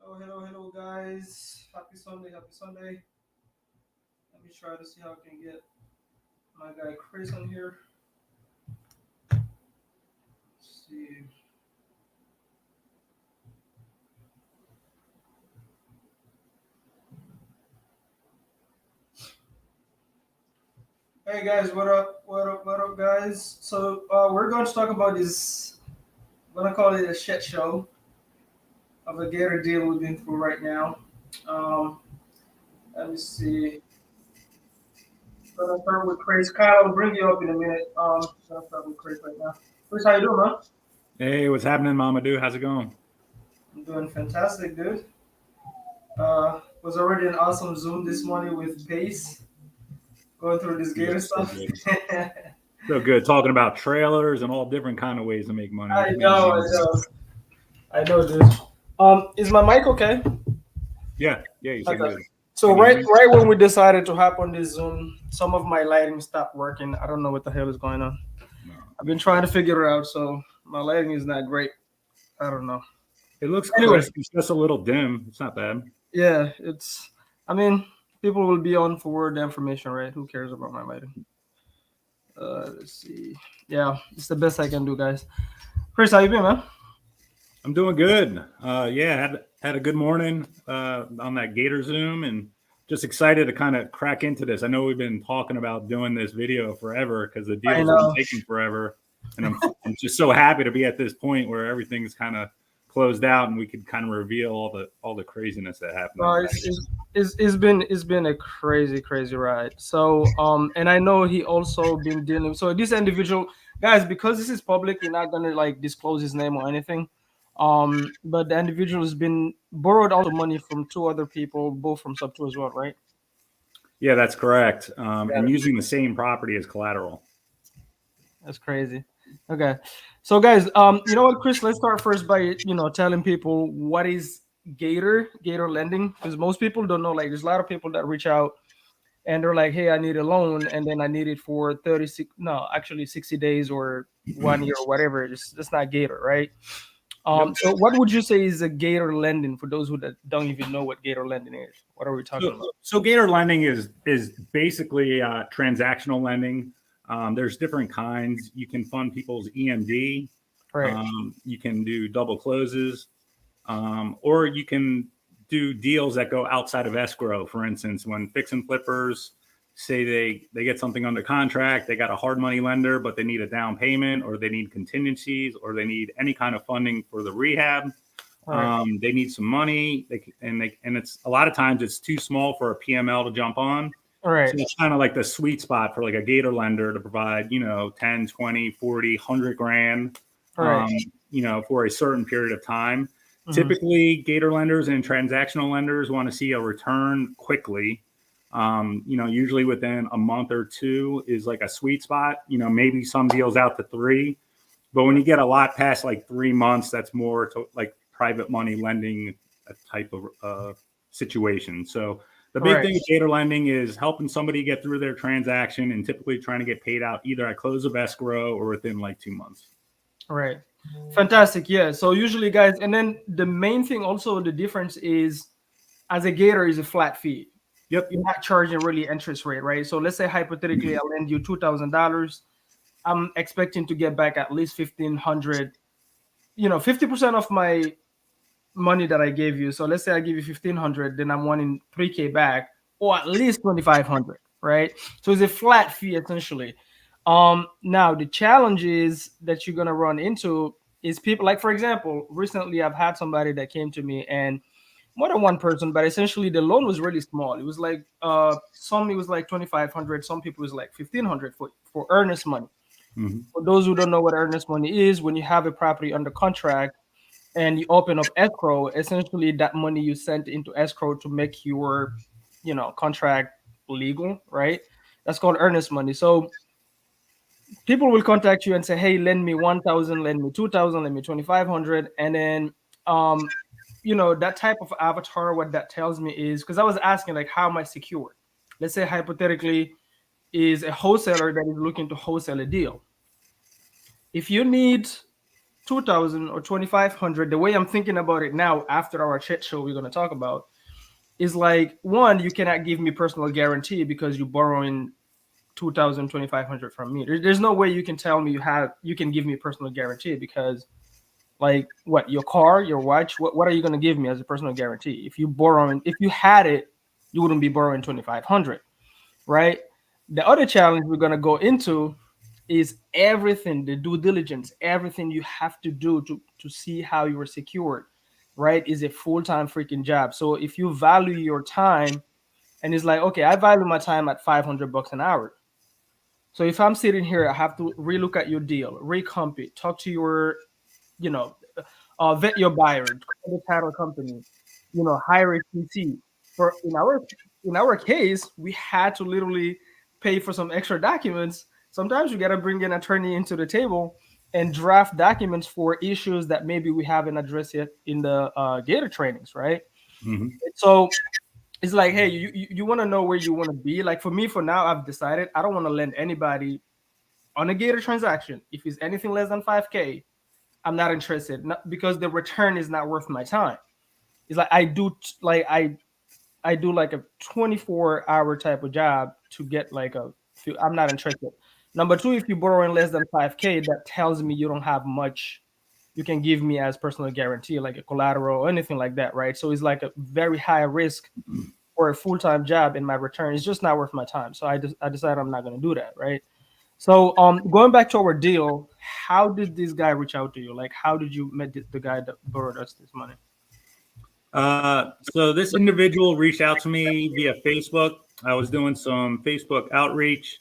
Hello, guys. Happy Sunday, happy Sunday. Let me try to see how I can get my guy Chris on here. Let's see. Hey guys, what up? What up, guys? So we're going to talk about this. I'm gonna call it a shit show of a Gator deal we've been through right now. Um, Let me see. Gonna start with Chris. Kyle, I'll bring you up in a minute. Gonna start with Chris right now. Chris, how you doing, man? Hey, what's happening, Mamadou? How's it going? I'm doing fantastic, dude. Was already an awesome Zoom this morning with Pace, going through this Good, Gator so stuff. good. So good. Talking about trailers and all different kind of ways to make money. I It's know, I amazing. know, I know, dude. Is my mic okay? Yeah, you sound Okay. good. So Can you hear right, me? right when we decided to hop on this Zoom, some of my lighting stopped working. I don't know what the hell is going on. No. I've been trying to figure it out, so my lighting is not great. I don't know. It looks Anyway, crisp. It's just a little dim. It's not bad. yeah, it's. I mean, people will be on for the information, right? Who cares about my lighting? Let's see. Yeah, it's the best I can do, guys. Chris, how you been, man? I'm doing good. Yeah, had a good morning on that Gator Zoom, and just excited to kind of crack into this. I know we've been talking about doing this video forever because the I deals have been know. taking forever, and I'm just so happy to be at this point where everything's kind of closed out and we could kind of reveal all the craziness that happened No, over that. it's been a crazy ride. So and I know he also been dealing. So this individual, guys, because this is public, we're not gonna like disclose his name or anything. But the individual has been borrowed also money from two other people, both from sub two as well, right? Yeah, that's correct. Got And it. using the same property as collateral. That's crazy. Okay, so guys, you know what, Chris? Let's start first by telling people what is Gator Lending, because most people don't know. Like, there's a lot of people that reach out and they're like, "Hey, I need a loan," and then I need it for 36, no, actually 60 days or 1 year or whatever. It's not Gator, right? Yep. So what would you say is a Gator Lending for those who that don't even know what Gator Lending is? What are we talking So, about? so Gator lending is basically transactional lending. There's different kinds. You can fund people's EMD. Right. You can do double closes, or you can do deals that go outside of escrow. For instance, when fix and flippers say they get something under contract, they got a hard money lender, but they need a down payment, or they need contingencies, or they need any kind of funding for the rehab. All right. They need some money, and it's a lot of times it's too small for a PML to jump on. All So right. it's kind of like the sweet spot for like a Gator lender to provide, 10, 20, 40, 100 grand, All right. for a certain period of time. Mm-hmm. Typically, Gator lenders and transactional lenders want to see a return quickly. Usually within a month or two is like a sweet spot. Maybe some deals out to 3, but when you get a lot past like 3 months, that's more to like private money lending type of situation. So the All big right. thing with Gator lending is helping somebody get through their transaction and typically trying to get paid out either at close of escrow or within like 2 months. All right. Fantastic. Yeah. So usually, guys, and then the main thing also, the difference is, as a Gator is a flat fee. Yep. You're not charging really interest rate, right? So let's say hypothetically I lend you $2,000. I'm expecting to get back at least 1,500. 50% of my money that I gave you. So let's say I give you 1,500, then I'm wanting 3K back, or at least 2,500, right? So it's a flat fee essentially. Now the challenges that you're gonna run into is people, like, for example, recently I've had somebody that came to me, and more than one person, but essentially the loan was really small. It was like some it was like 2,500, some people it was like 1,500 for earnest money. Mm-hmm. For those who don't know what earnest money is, when you have a property under contract and you open up escrow, essentially that money you sent into escrow to make your contract legal, right? That's called earnest money. So people will contact you and say, "Hey, lend me 1,000, lend me 2,000, lend me 2,500," and then that type of avatar, what that tells me is, because I was asking, like, how am I secured? Let's say hypothetically is a wholesaler that is looking to wholesale a deal. If you need 2,000 or 2,500, the way I'm thinking about it now after our chat show we're going to talk about is like, one, you cannot give me personal guarantee because you're borrowing 2,000, 2,500 from me. There's no way you can tell me you can give me personal guarantee because, like, what, your car, your watch, what are you going to give me as a personal guarantee? If you had it, you wouldn't be borrowing 2,500, right? The other challenge we're going to go into is everything, the due diligence, everything you have to do to see how you are secured, right? Is a full-time freaking job. So if you value your time, and it's like, okay, I value my time at $500 an hour. So if I'm sitting here, I have to relook at your deal, recomp it, talk to your, you know, vet your buyer, call the title company, hire a TC. For in our case, we had to literally pay for some extra documents. Sometimes we gotta bring an attorney into the table and draft documents for issues that maybe we haven't addressed yet in the Gator trainings, right? Mm-hmm. So it's like, hey, you want to know where you want to be. Like for me, for now, I've decided I don't want to lend anybody on a Gator transaction. If it's anything less than 5K, I'm not interested. Not because the return is not worth my time. It's like I do like a 24-hour type of job to get like a few. I'm not interested. Number two, if you're borrowing less than 5K, that tells me you don't have much you can give me as personal guarantee, like a collateral or anything like that, right? So it's like a very high risk for a full-time job, and my return is just not worth my time. So I decided I'm not going to do that, right? So going back to our deal, how did this guy reach out to you? Like, how did you met the guy that borrowed us this money? So this individual reached out to me via Facebook. I was doing some Facebook outreach,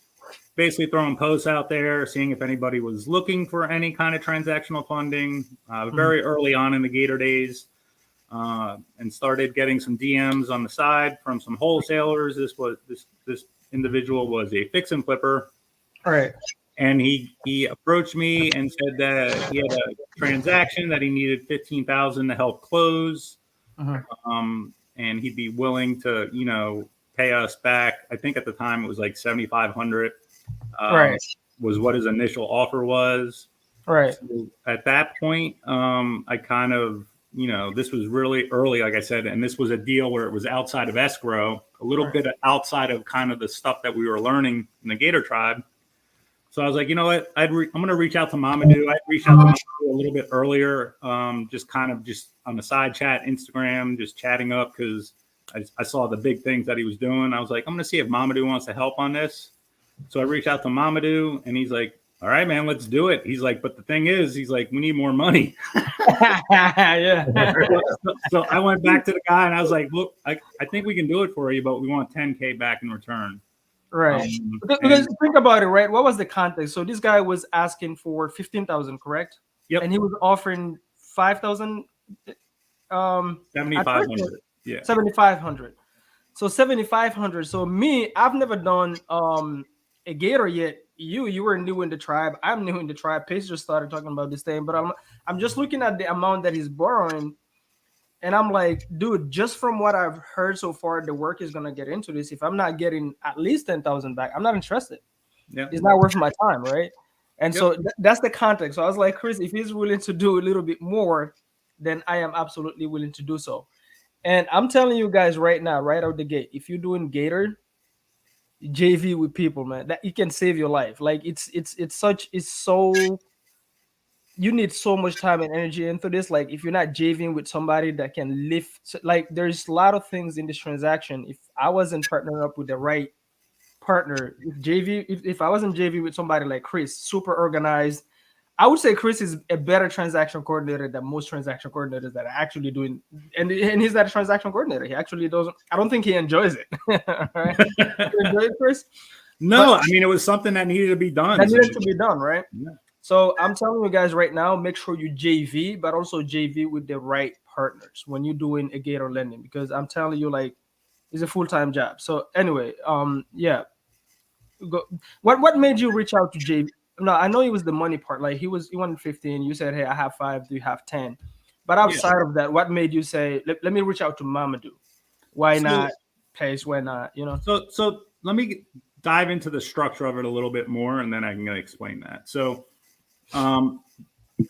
basically throwing posts out there, seeing if anybody was looking for any kind of transactional funding. Very early on in the Gator days, and started getting some DMs on the side from some wholesalers. This individual was a fix and flipper. All right. And he approached me and said that he had a transaction that he needed $15,000 to help close. And he'd be willing to, pay us back. I think at the time it was like $7,500. Right. Was what his initial offer was. Right. So at that point, I kind of, this was really early, like I said, and this was a deal where it was outside of escrow, a little bit outside of kind of the stuff that we were learning in the Gator tribe. So I was like, you know what, I'm going to reach out to Mamadou. I reached out to Mamadou a little bit earlier, just on the side chat, Instagram, just chatting up because I saw the big things that he was doing. I was like, I'm going to see if Mamadou wants to help on this. So I reached out to Mamadou, and he's like, all right, man, let's do it. He's like, but the thing is, he's like, we need more money. Yeah. So I went back to the guy, and I was like, look, I think we can do it for you, but we want $10K back in return. Right. Because think about it, right? What was the context? So this guy was asking for 15,000, correct? Yep. And he was offering 5,000. 7,500. Yeah. 7,500. So 7,500. So me, I've never done a Gator yet. You were new in the tribe. I'm new in the tribe. Pace just started talking about this thing, but I'm just looking at the amount that he's borrowing. And I'm like, dude, just from what I've heard so far, the work is going to get into this. If I'm not getting at least 10,000 back, I'm not interested. Yeah. It's not worth my time, right? And so that's the context. So I was like, Chris, if he's willing to do a little bit more, then I am absolutely willing to do so. And I'm telling you guys right now, right out the gate, if you're doing Gator, JV with people, man, that it can save your life. Like it's so you need so much time and energy into this. Like if you're not JVing with somebody that can lift, like there's a lot of things in this transaction. If I wasn't partnering up with the right partner, if I wasn't JV with somebody like Chris, super organized, I would say Chris is a better transaction coordinator than most transaction coordinators that are actually doing. And he's not a transaction coordinator. He actually doesn't. I don't think he enjoys it. Right? You enjoy it, Chris? No, I mean it was something that needed to be done. That needed to be done, right? Yeah. So I'm telling you guys right now, make sure you JV, but also JV with the right partners when you're doing a Gator lending, because I'm telling you, like, it's a full-time job. So anyway, yeah. What made you reach out to JV? No, I know it was the money part. Like he wanted 15. You said, hey, I have 5. Do you have 10? But outside of that, what made you say, let me reach out to Mamadou? Why not Pace? Why not? So let me dive into the structure of it a little bit more, and then I can explain that. So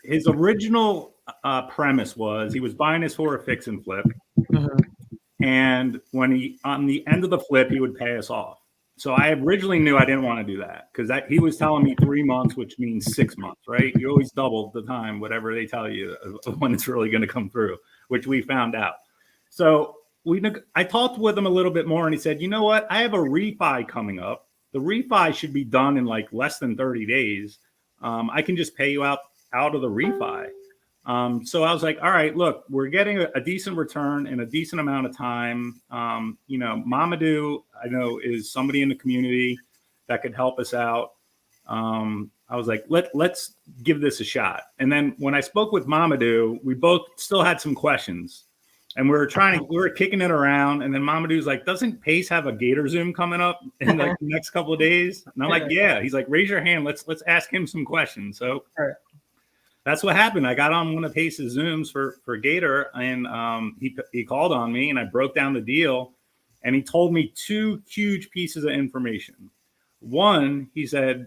his original premise was he was buying this for a fix and flip. Mhm. And when he, on the end of the flip, he would pay us off. So I originally knew I didn't want to do that because he was telling me 3 months, which means 6 months, right? You always double the time, whatever they tell you when it's really going to come through, which we found out. So I talked with him a little bit more and he said, you know what? I have a refi coming up. The refi should be done in like less than 30 days. I can just pay you out of the refi. So I was like, all right, look, we're getting a decent return in a decent amount of time. Mamadou, I know, is somebody in the community that could help us out. I was like, let's give this a shot. And then when I spoke with Mamadou, we both still had some questions. And we were kicking it around. And then Mamadou's like, doesn't Pace have a Gator Zoom coming up in like the next couple of days? And I'm like, yeah. He's like, raise your hand. Let's ask him some questions. So that's what happened. I got on one of Pace's Zooms for Gator, and he called on me, and I broke down the deal, and he told me 2 huge pieces of information. One, he said,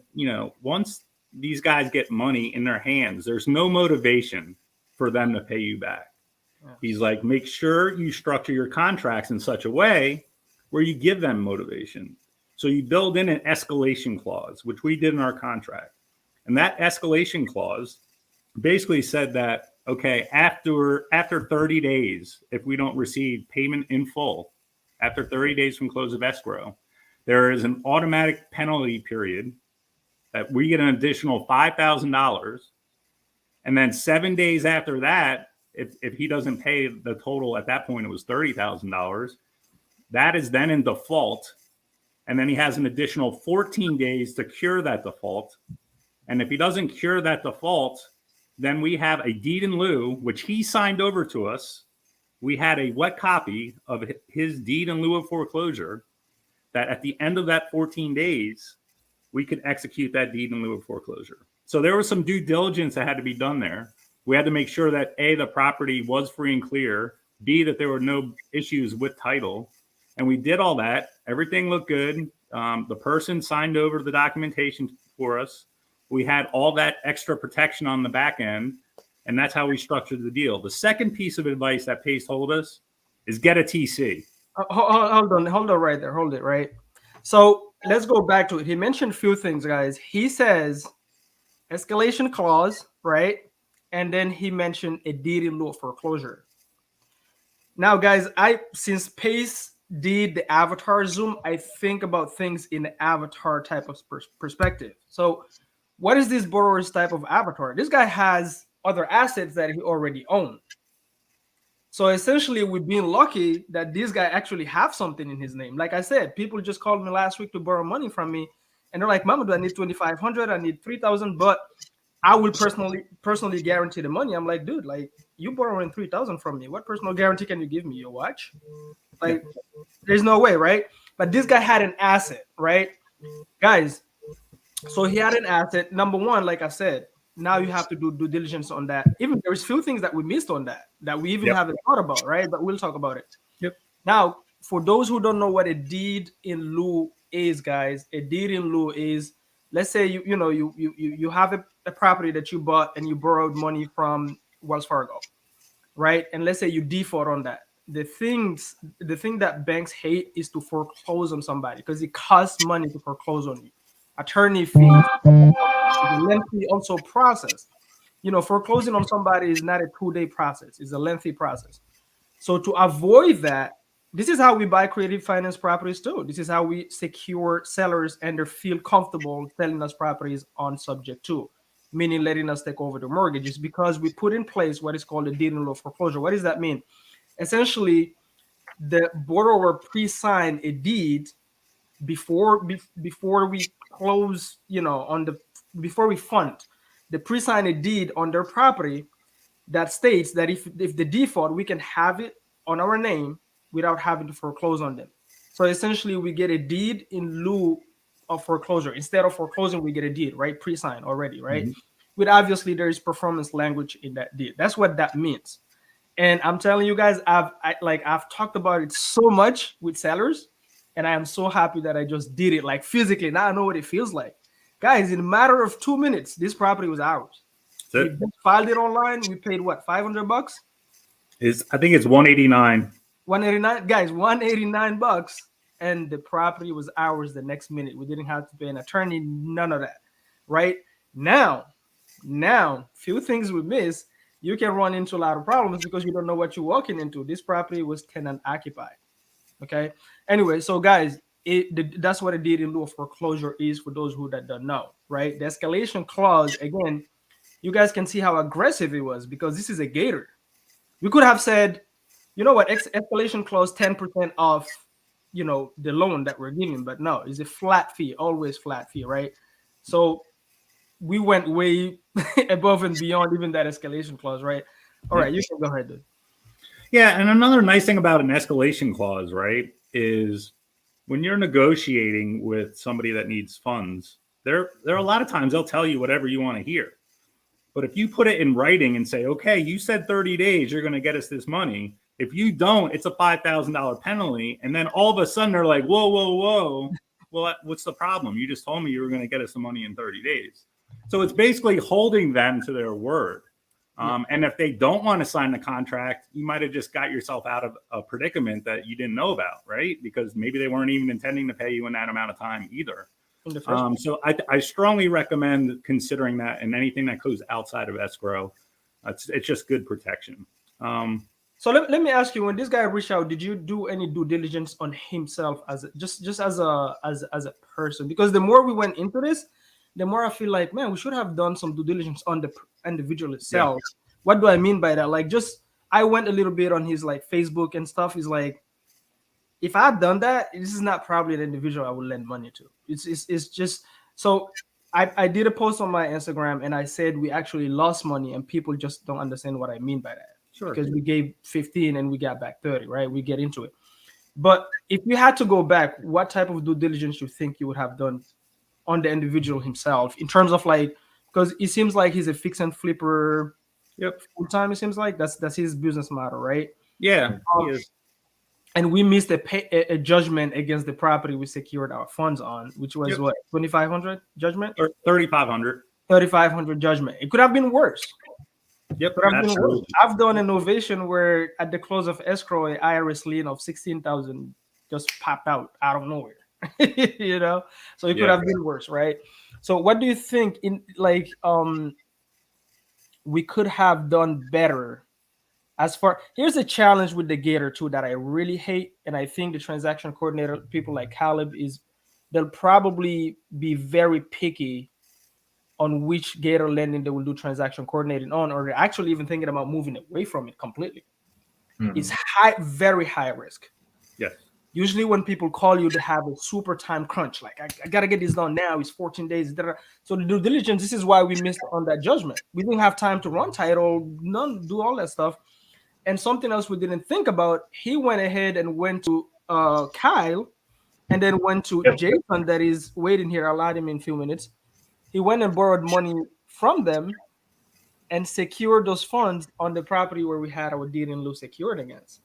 once these guys get money in their hands, there's no motivation for them to pay you back. Yeah. He's like, make sure you structure your contracts in such a way where you give them motivation. So you build in an escalation clause, which we did in our contract. And that escalation clause basically said that, okay, after 30 days, if we don't receive payment in full, after 30 days from close of escrow, there is an automatic penalty period that we get an additional $5,000. And then 7 days after that, if he doesn't pay the total, at that point, it was $30,000, that is then in default. And then he has an additional 14 days to cure that default. And if he doesn't cure that default, then we have a deed in lieu, which he signed over to us. We had a wet copy of his deed in lieu of foreclosure that at the end of that 14 days, we could execute that deed in lieu of foreclosure. So there was some due diligence that had to be done there. We had to make sure that A, the property was free and clear, B, that there were no issues with title. And we did all that. Everything looked good. The person signed over the documentation for us. We had all that extra protection on the back end, and that's how we structured the deal. The second piece of advice that Pace told us is get a TC. Hold on right there. Hold it, right? So let's go back to it. He mentioned a few things, guys. He says escalation clause, right? And then he mentioned a deed in lieu of foreclosure. Now, guys, since Pace did the avatar Zoom, I think about things in the avatar type of perspective. So what is this borrower's type of avatar? This guy has other assets that he already owns. So essentially, we've been lucky that this guy actually have something in his name. Like I said, people just called me last week to borrow money from me, and they're like, "Mamadou, I need 2,500, I need 3,000, but I will personally guarantee the money." I'm like, dude, like you borrowing 3,000 from me. What personal guarantee can you give me? Your watch? Like, there's no way, right? But this guy had an asset, right, guys? So he had an asset. Number one, like I said, now you have to do due diligence on that. Even there's few things that we missed on that we even haven't thought about, right? But we'll talk about it. Now, for those who don't know what a deed in lieu is, guys, a deed in lieu is, let's say you have a property that you bought and you borrowed money from Wells Fargo, right? And let's say you default on that. The thing that banks hate is to foreclose on somebody because it costs money to foreclose on you. Attorney fees, the lengthy also process. Foreclosing on somebody is not a 2-day process. It's a lengthy process. So to avoid that, this is how we buy creative finance properties too. This is how we secure sellers and they feel comfortable selling us properties on subject to, meaning letting us take over the mortgages, because we put in place what is called a deed in lieu of foreclosure. What does that mean? Essentially, the borrower pre-signed a deed before we close, before we fund. They pre-sign a deed on their property that states that if the default, we can have it on our name without having to foreclose on them. So essentially, we get a deed in lieu of foreclosure. Instead of foreclosing, we get a deed, right? Pre-signed already, right? Mm-hmm. With obviously there is performance language in that deed. That's what that means. And I'm telling you guys, I've talked about it so much with sellers, and I am so happy that I just did it, like physically. Now I know what it feels like. Guys, in a matter of 2 minutes, this property was ours. We just filed it online. We paid what, $500? I think it's 189. 189, guys, 189 bucks, and the property was ours the next minute. We didn't have to pay an attorney, none of that. Right now, few things we miss. You can run into a lot of problems because you don't know what you're walking into. This property was tenant occupied. Okay. Anyway, so guys, that's what a deed in lieu of foreclosure is for those who that don't know. Right. The escalation clause, again, you guys can see how aggressive it was because this is a Gator. We could have said, you know what, escalation clause 10% off, the loan that we're giving, but no, it's a flat fee, always flat fee, right? So we went way above and beyond even that escalation clause, right? All right, you can go ahead, dude. Yeah, and another nice thing about an escalation clause, right, is when you're negotiating with somebody that needs funds, there are a lot of times they'll tell you whatever you want to hear. But if you put it in writing and say, okay, you said 30 days, you're going to get us this money. If you don't, it's a $5,000 penalty. And then all of a sudden they're like, whoa, whoa, whoa. Well, what's the problem? You just told me you were going to get us the money in 30 days. So it's basically holding them to their word. And if they don't want to sign the contract, you might have just got yourself out of a predicament that you didn't know about, right? Because maybe they weren't even intending to pay you in that amount of time either. So I strongly recommend considering that, and anything that goes outside of escrow, it's just good protection. So let me ask you, when this guy reached out, did you do any due diligence on himself as a person? Because the more we went into this, the more I feel like, man, we should have done some due diligence on the individual itself. Yeah. What do I mean by that? Like, I went a little bit on his like Facebook and stuff. He's like, if I had done that, this is not probably an individual I would lend money to. It's just so. I did a post on my Instagram and I said we actually lost money, and people just don't understand what I mean by that. Sure. Because we gave 15 and we got back 30, right? We get into it. But if you had to go back, what type of due diligence you think you would have done on the individual himself in terms of like, because it seems like he's a fix and flipper. Yep. Full time. It seems like that's his business model, right? Yeah. He is. And we missed a judgment against the property we secured our funds on, which was what, 2,500 judgment or 3,500. 3,500 judgment. It could have been worse. Yep, could have been worse. I've done an innovation where at the close of escrow, an IRS lien of 16,000 just popped out of nowhere. So it could have been worse, right? So what do you think in like we could have done better? Here's a challenge with the Gator too that I really hate, and I think the transaction coordinator people like Caleb they'll probably be very picky on which Gator Lending they will do transaction coordinating on, or they're actually even thinking about moving away from it completely. Mm-hmm. It's very high risk. Yes. Usually when people call you, they have a super time crunch. Like, I got to get this done now. It's 14 days. So the due diligence, this is why we missed on that judgment. We didn't have time to run title, do all that stuff. And something else we didn't think about, he went ahead and went to Kyle and then went to Jason that is waiting here. I'll add him in a few minutes. He went and borrowed money from them and secured those funds on the property where we had our deed in lieu secured against.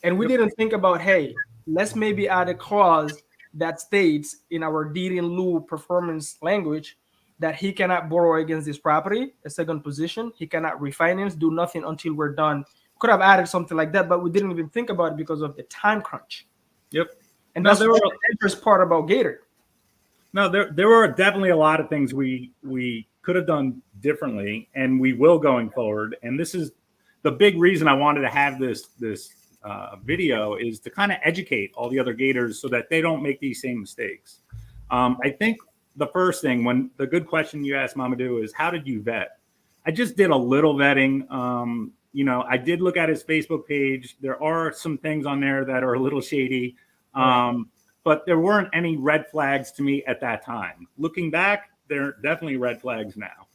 And we didn't think about, hey, let's maybe add a clause that states in our deed in lieu performance language that he cannot borrow against this property, a second position. He cannot refinance, do nothing until we're done. Could have added something like that, but we didn't even think about it because of the time crunch. Yep. And that's the interesting part about Gator. No, there were definitely a lot of things we could have done differently, and we will going forward. And this is the big reason I wanted to have this video, is to kind of educate all the other Gators so that they don't make these same mistakes. I think the first thing, when the good question you asked Mamadou is, how did you vet? I just did a little vetting. I did look at his Facebook page. There are some things on there that are a little shady, but there weren't any red flags to me at that time. Looking back, there are definitely red flags now.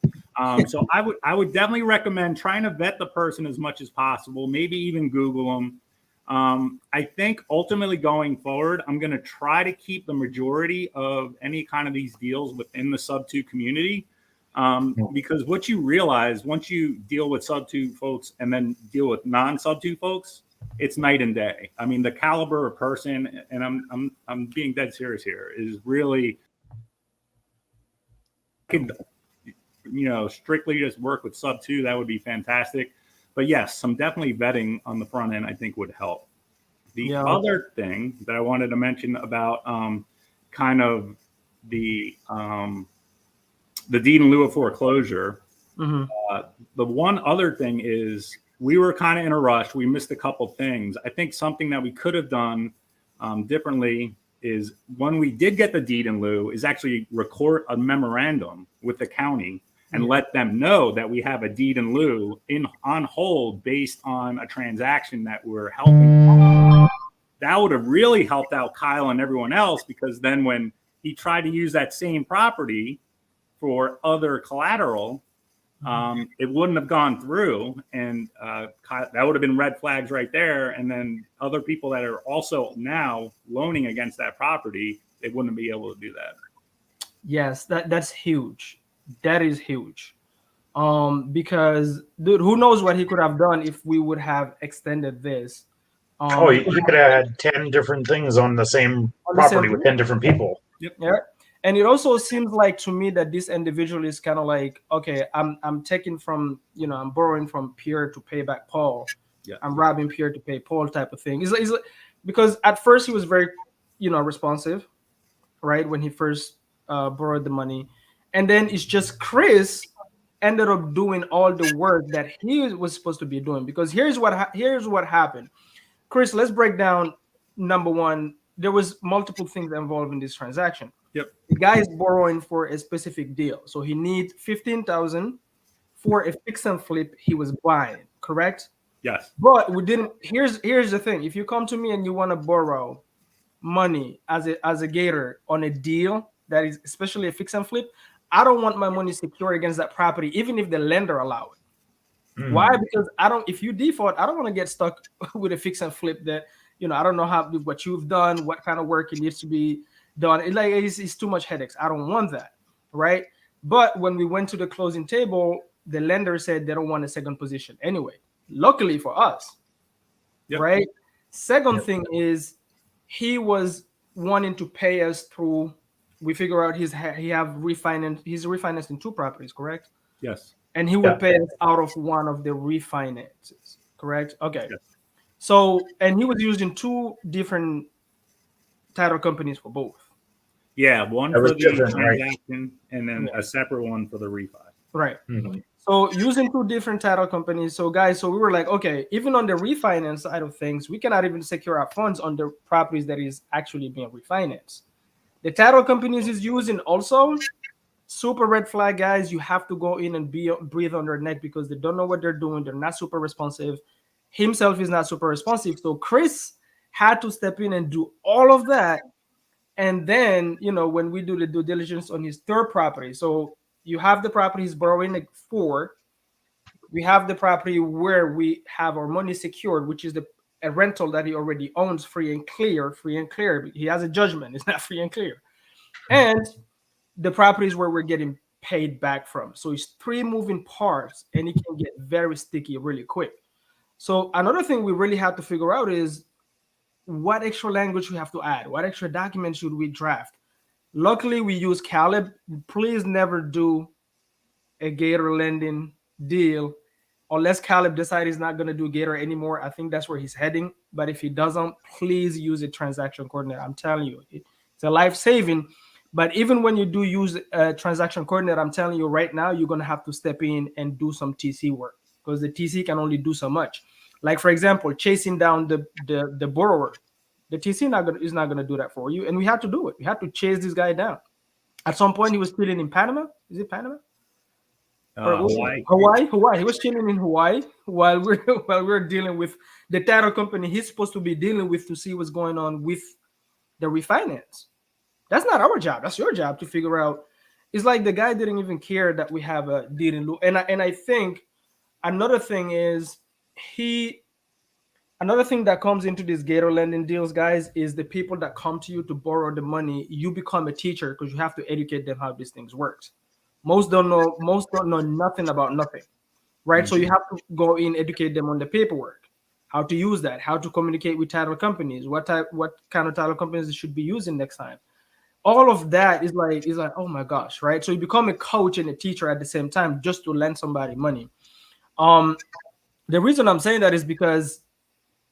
So I would definitely recommend trying to vet the person as much as possible, maybe even Google them. I think ultimately going forward, I'm going to try to keep the majority of any kind of these deals within the sub-2 community. Because what you realize once you deal with sub-2 folks and then deal with non-sub-2 folks, it's night and day. I mean, the caliber of person, and I'm being dead serious here, is really strictly just work with sub 2, that would be fantastic. But yes, some definitely vetting on the front end I think would help. The other thing that I wanted to mention about kind of the deed in lieu of foreclosure, the one other thing is we were kind of in a rush. We missed a couple things. I think something that we could have done differently is when we did get the deed in lieu is actually record a memorandum with the county and let them know that we have a deed in lieu on hold based on a transaction that we're helping. That would have really helped out Kyle and everyone else, because then when he tried to use that same property for other collateral, it wouldn't have gone through, and that would have been red flags right there. And then other people that are also now loaning against that property, they wouldn't be able to do that. Yes, that's huge. That is huge. Because dude, who knows what he could have done if we would have extended this. You could have had 10 different things on the same property with 10 different people. Yep. Yeah. And it also seems like to me that this individual is kind of like, okay, I'm taking from, I'm borrowing from Pierre to pay back Paul. Yeah. I'm robbing Pierre to pay Paul type of thing. It's like, because at first he was very, responsive, right? When he first borrowed the money. And then it's just Chris ended up doing all the work that he was supposed to be doing. Because here's what happened. Chris, let's break down. Number one, there was multiple things involved in this transaction. Yep. The guy is borrowing for a specific deal. So he needs $15,000 for a fix and flip he was buying, correct? Yes. But we didn't. Here's the thing. If you come to me and you want to borrow money as a Gator on a deal that is especially a fix and flip, I don't want my money secured against that property, even if the lender allow it. Why? Because if you default, I don't want to get stuck with a fix and flip that, I don't know what you've done, what kind of work it needs to be done. It's too much headaches. I don't want that, right? But when we went to the closing table, the lender said they don't want a second position anyway. Luckily for us, right? Second thing is he was wanting to pay us through. We figure out he's refinanced in 2 properties, correct? Yes. And he will pay us out of one of the refinances, correct? Okay. Yes. So, and he was using 2 different title companies for both. Yeah, one for the transaction and then a separate one for the refi. Right. Mm-hmm. So using 2 different title companies. So guys, we were like, okay, even on the refinance side of things, we cannot even secure our funds on the properties that is actually being refinanced. The title companies is using also super red flag, guys. You have to go in and breathe on their neck because they don't know what they're doing. They're not super responsive. Himself is not super responsive. So Chris had to step in and do all of that. And then, when we do the due diligence on his 3rd property, so you have the property he's borrowing for. We have the property where we have our money secured, which is a rental that he already owns free and clear. He has a judgment. It's not free and clear. And the properties where we're getting paid back from. So it's 3 moving parts, and it can get very sticky really quick. So another thing we really have to figure out is what extra language we have to add. What extra documents should we draft? Luckily, we use Caleb. Please never do a Gator Lending deal unless Caleb decides he's not going to do Gator anymore. I think that's where he's heading. But if he doesn't, please use a transaction coordinator. I'm telling you, it's a life-saving. But even when you do use a transaction coordinator, I'm telling you right now, you're going to have to step in and do some TC work because the TC can only do so much. Like, for example, chasing down the borrower. The TC is not going to do that for you. And we had to do it. We had to chase this guy down. At some point, he was chilling in Panama. Is it Panama? Hawaii. Hawaii. He was chilling in Hawaii while we're dealing with the title company he's supposed to be dealing with to see what's going on with the refinance. That's not our job. That's your job to figure out. It's like the guy didn't even care that we have a deed in lieu. And I think another thing is another thing that comes into these Gator Lending deals, guys, is the people that come to you to borrow the money. You become a teacher because you have to educate them how these things work. Most don't know nothing about nothing, right? Mm-hmm. So you have to go in, educate them on the paperwork, how to use that, how to communicate with title companies, what kind of title companies they should be using next time. all of that is like, oh my gosh, right? So you become a coach and a teacher at the same time just to lend somebody money. The reason I'm saying that is because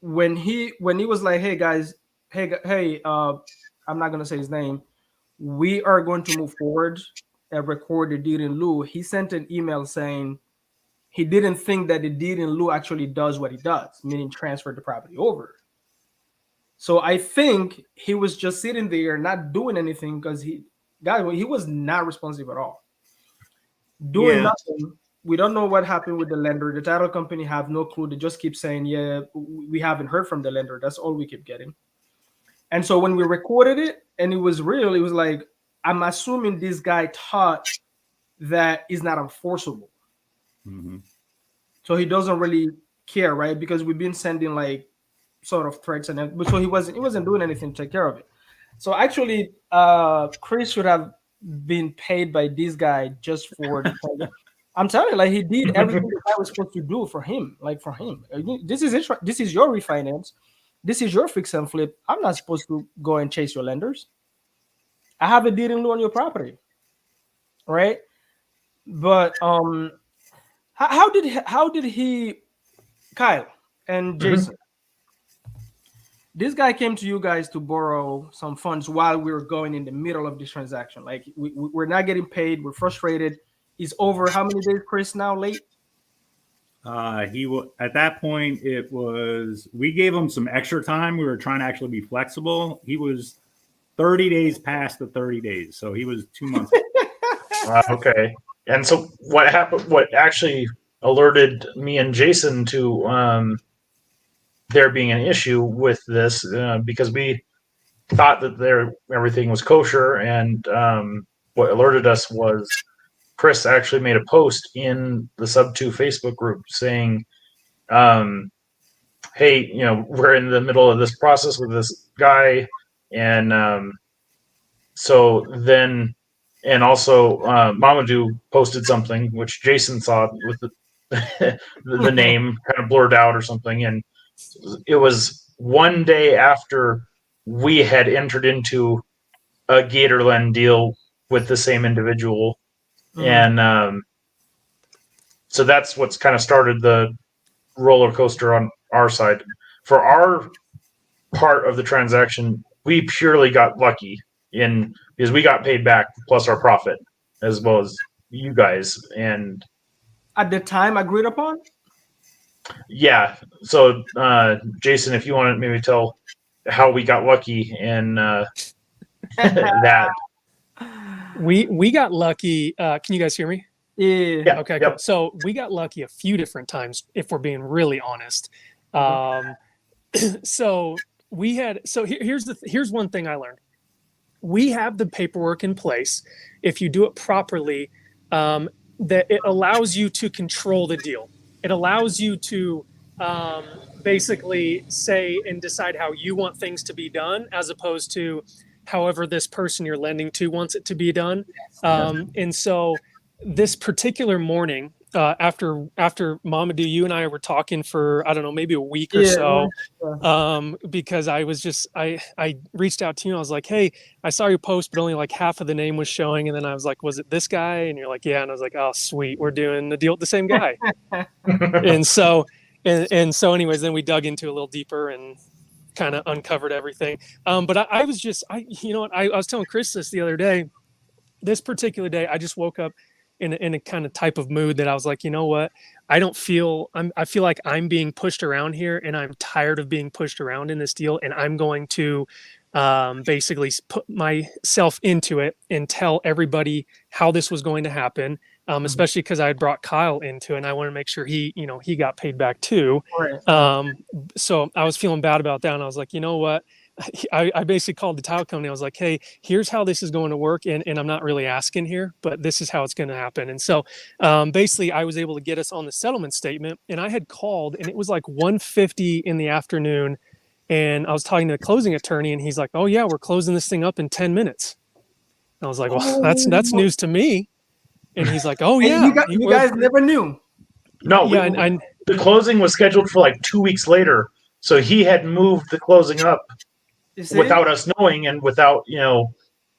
when he was like, hey guys, hey, I'm not gonna say his name. We are going to move forward and record the deed in lieu. He sent an email saying he didn't think that the deed in lieu actually does what it does, meaning transfer the property over. So I think he was just sitting there not doing anything because he was not responsive at all. Doing nothing. We don't know what happened with the lender. The title company have no clue. They just keep saying, yeah, we haven't heard from the lender. That's all we keep getting. And so when we recorded it and it was real, it was like, I'm assuming this guy thought that is not enforceable. Mm-hmm. So he doesn't really care, right? Because we've been sending like sort of threats and but so he wasn't doing anything to take care of it. So actually, Chris should have been paid by this guy just for the I'm telling you, like he did everything that I was supposed to do for him. Like for him, this is it. This is your refinance. This is your fix and flip. I'm not supposed to go and chase your lenders. I have a deed in lieu on your property, right? But how did he, Kyle and Jason? This guy came to you guys to borrow some funds while we were going in the middle of this transaction. Like we're not getting paid. We're frustrated. He's over how many days, Chris, now late? At that point, we gave him some extra time. We were trying to actually be flexible. He was 30 days past the 30 days. So he was 2 months. Okay. And so what happened, what actually alerted me and Jason to there being an issue with this, because we thought that everything was kosher, and what alerted us was Chris actually made a post in the Sub 2 Facebook group saying, hey, we're in the middle of this process with this guy. And so then, and also Mamadou posted something, which Jason saw with the name kind of blurred out or something. And it was one day after we had entered into a Gator Lend deal with the same individual. And so that's what's kind of started the roller coaster on our side. For our part of the transaction, we purely got lucky because we got paid back plus our profit, as well as you guys. And at the time agreed upon? Yeah. So Jason, if you want to maybe tell how we got lucky and that. We got lucky. Can you guys hear me? Yeah. Okay. Yep. Cool. So we got lucky a few different times, if we're being really honest. So here's one thing I learned. We have the paperwork in place. If you do it properly, that it allows you to control the deal. It allows you to basically say and decide how you want things to be done, as opposed to however this person you're lending to wants it to be done. And so this particular morning, after Mamadou, you and I were talking for, I don't know, maybe a week or so, because I reached out to you and I was like, hey, I saw your post, but only like half of the name was showing. And then I was like, was it this guy? And you're like, yeah. And I was like, oh, sweet. We're doing the deal with the same guy. And so anyways, then we dug into a little deeper and kind of uncovered everything. But I was telling Chris this the other day. This particular day, I just woke up in a kind of type of mood that I was like, you know what? I feel like I'm being pushed around here, and I'm tired of being pushed around in this deal. And I'm going to basically put myself into it and tell everybody how this was going to happen. Especially because I had brought Kyle into it, and I want to make sure he got paid back too. Right. So I was feeling bad about that, and I was like, you know what? I basically called the title company. I was like, hey, here's how this is going to work. And I'm not really asking here, but this is how it's going to happen. And so basically I was able to get us on the settlement statement, and I had called, and it was like 1:50 in the afternoon. And I was talking to the closing attorney, and he's like, oh yeah, we're closing this thing up in 10 minutes. And I was like, well, that's news to me. And he's like, oh yeah. You guys never knew. No, yeah, the closing was scheduled for like 2 weeks later. So he had moved the closing up without us knowing, and without,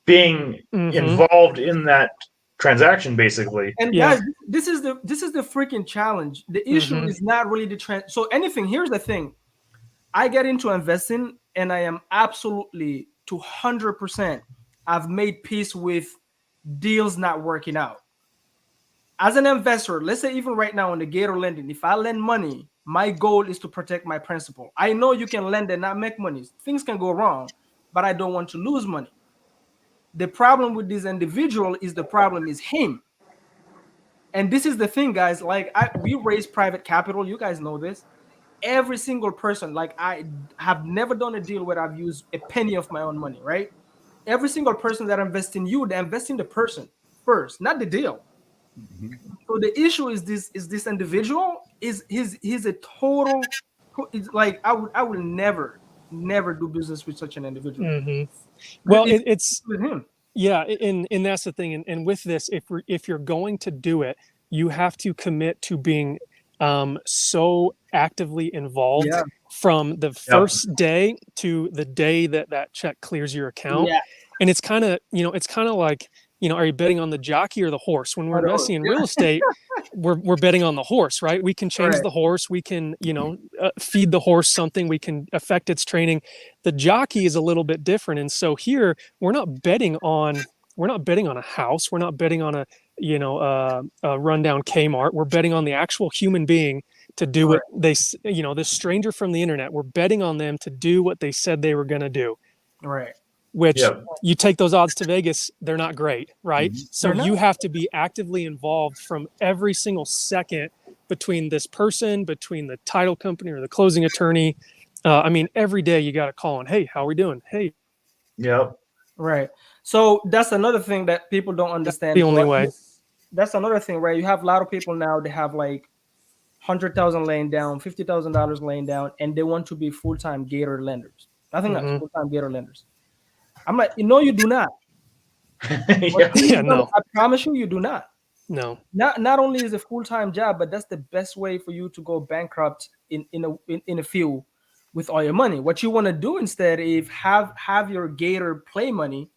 being Mhm. involved in that transaction, basically. And Yeah. guys, this is the freaking challenge. The issue Mhm. is not really the trend. So anything. Here's the thing. I get into investing, and I am absolutely 200%. I've made peace with deals not working out. As an investor, let's say even right now in the Gator Lending, if I lend money, my goal is to protect my principal. I know you can lend and not make money. Things can go wrong, but I don't want to lose money. The problem with this individual is the problem is him. And this is the thing, guys. Like we raise private capital. You guys know this. Every single person, like I have never done a deal where I've used a penny of my own money, right? Every single person that invests in you, they invest in the person first, not the deal. So the issue is this individual is he's a total. It's like I would never do business with such an individual. Mhm. Well, It's it's with him. yeah, and that's the thing. And with this, if you're going to do it, you have to commit to being so actively involved Yeah. from the first day to the day that that check clears your account. Yeah. And it's kind of, it's kind of like, are you betting on the jockey or the horse? When we're investing in real estate, we're betting on the horse, right? We can change Right. the horse. We can, feed the horse something. We can affect its training. The jockey is a little bit different. And so here we're not betting on a house. We're not betting on a rundown Kmart. We're betting on the actual human being to do what this stranger from the internet. We're betting on them to do what they said they were going to do. Right. Which Yep. you take those odds to Vegas, they're not great, right? So They're not. you have to be actively involved from every single second between this person, between the title company or the closing attorney. I mean, every day you got to call on, hey, how are we doing? Hey, Yep. Right. So that's another thing that people don't understand. the only way. That's another thing, right? You have a lot of people now. They have like 100,000 laying down, $50,000 laying down, and they want to be full-time Gator lenders. Nothing else. Mhm. Full-time Gator lenders. I'm like, no, you do not. Yeah. Yeah, no, I promise you, you do not. no. Not only is it a full-time job, but that's the best way for you to go bankrupt in a field with all your money. What you want to do instead is have your Gator play money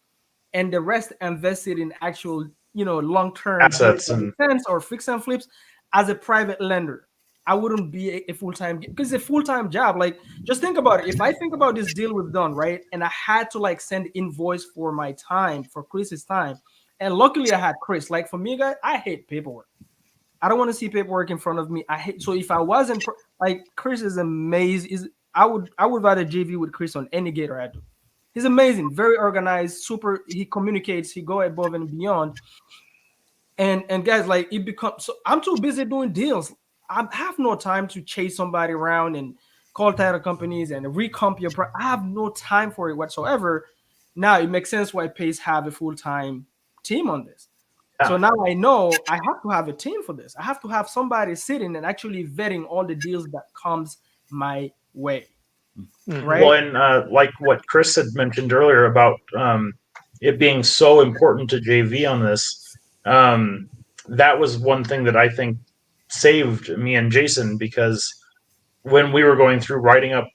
and the rest invested in actual, long-term Assets and defense or fix and flips as a private lender. I wouldn't be a full-time because it's a full-time job. Like, just think about it. If I think about this deal we've done, right, and I had to like send invoice for my time, for Chris's time, and luckily I had Chris. Like for me, guys, I hate paperwork. I don't want to see paperwork in front of me. I hate. So if I wasn't like Chris is amazing. I would rather JV with Chris on any Gator I do. He's amazing, very organized, super. He communicates. He go above and beyond. And guys, like it becomes. So I'm too busy doing deals. I have no time to chase somebody around and call title companies and recomp your. I have no time for it whatsoever. Now it makes sense why Pace have a full time team on this. So now I know I have to have a team for this. I have to have somebody sitting and actually vetting all the deals that comes my way. Right. Well, and like what Chris had mentioned earlier about it being so important to JV on this, that was one thing that I think saved me and Jason, because when we were going through writing up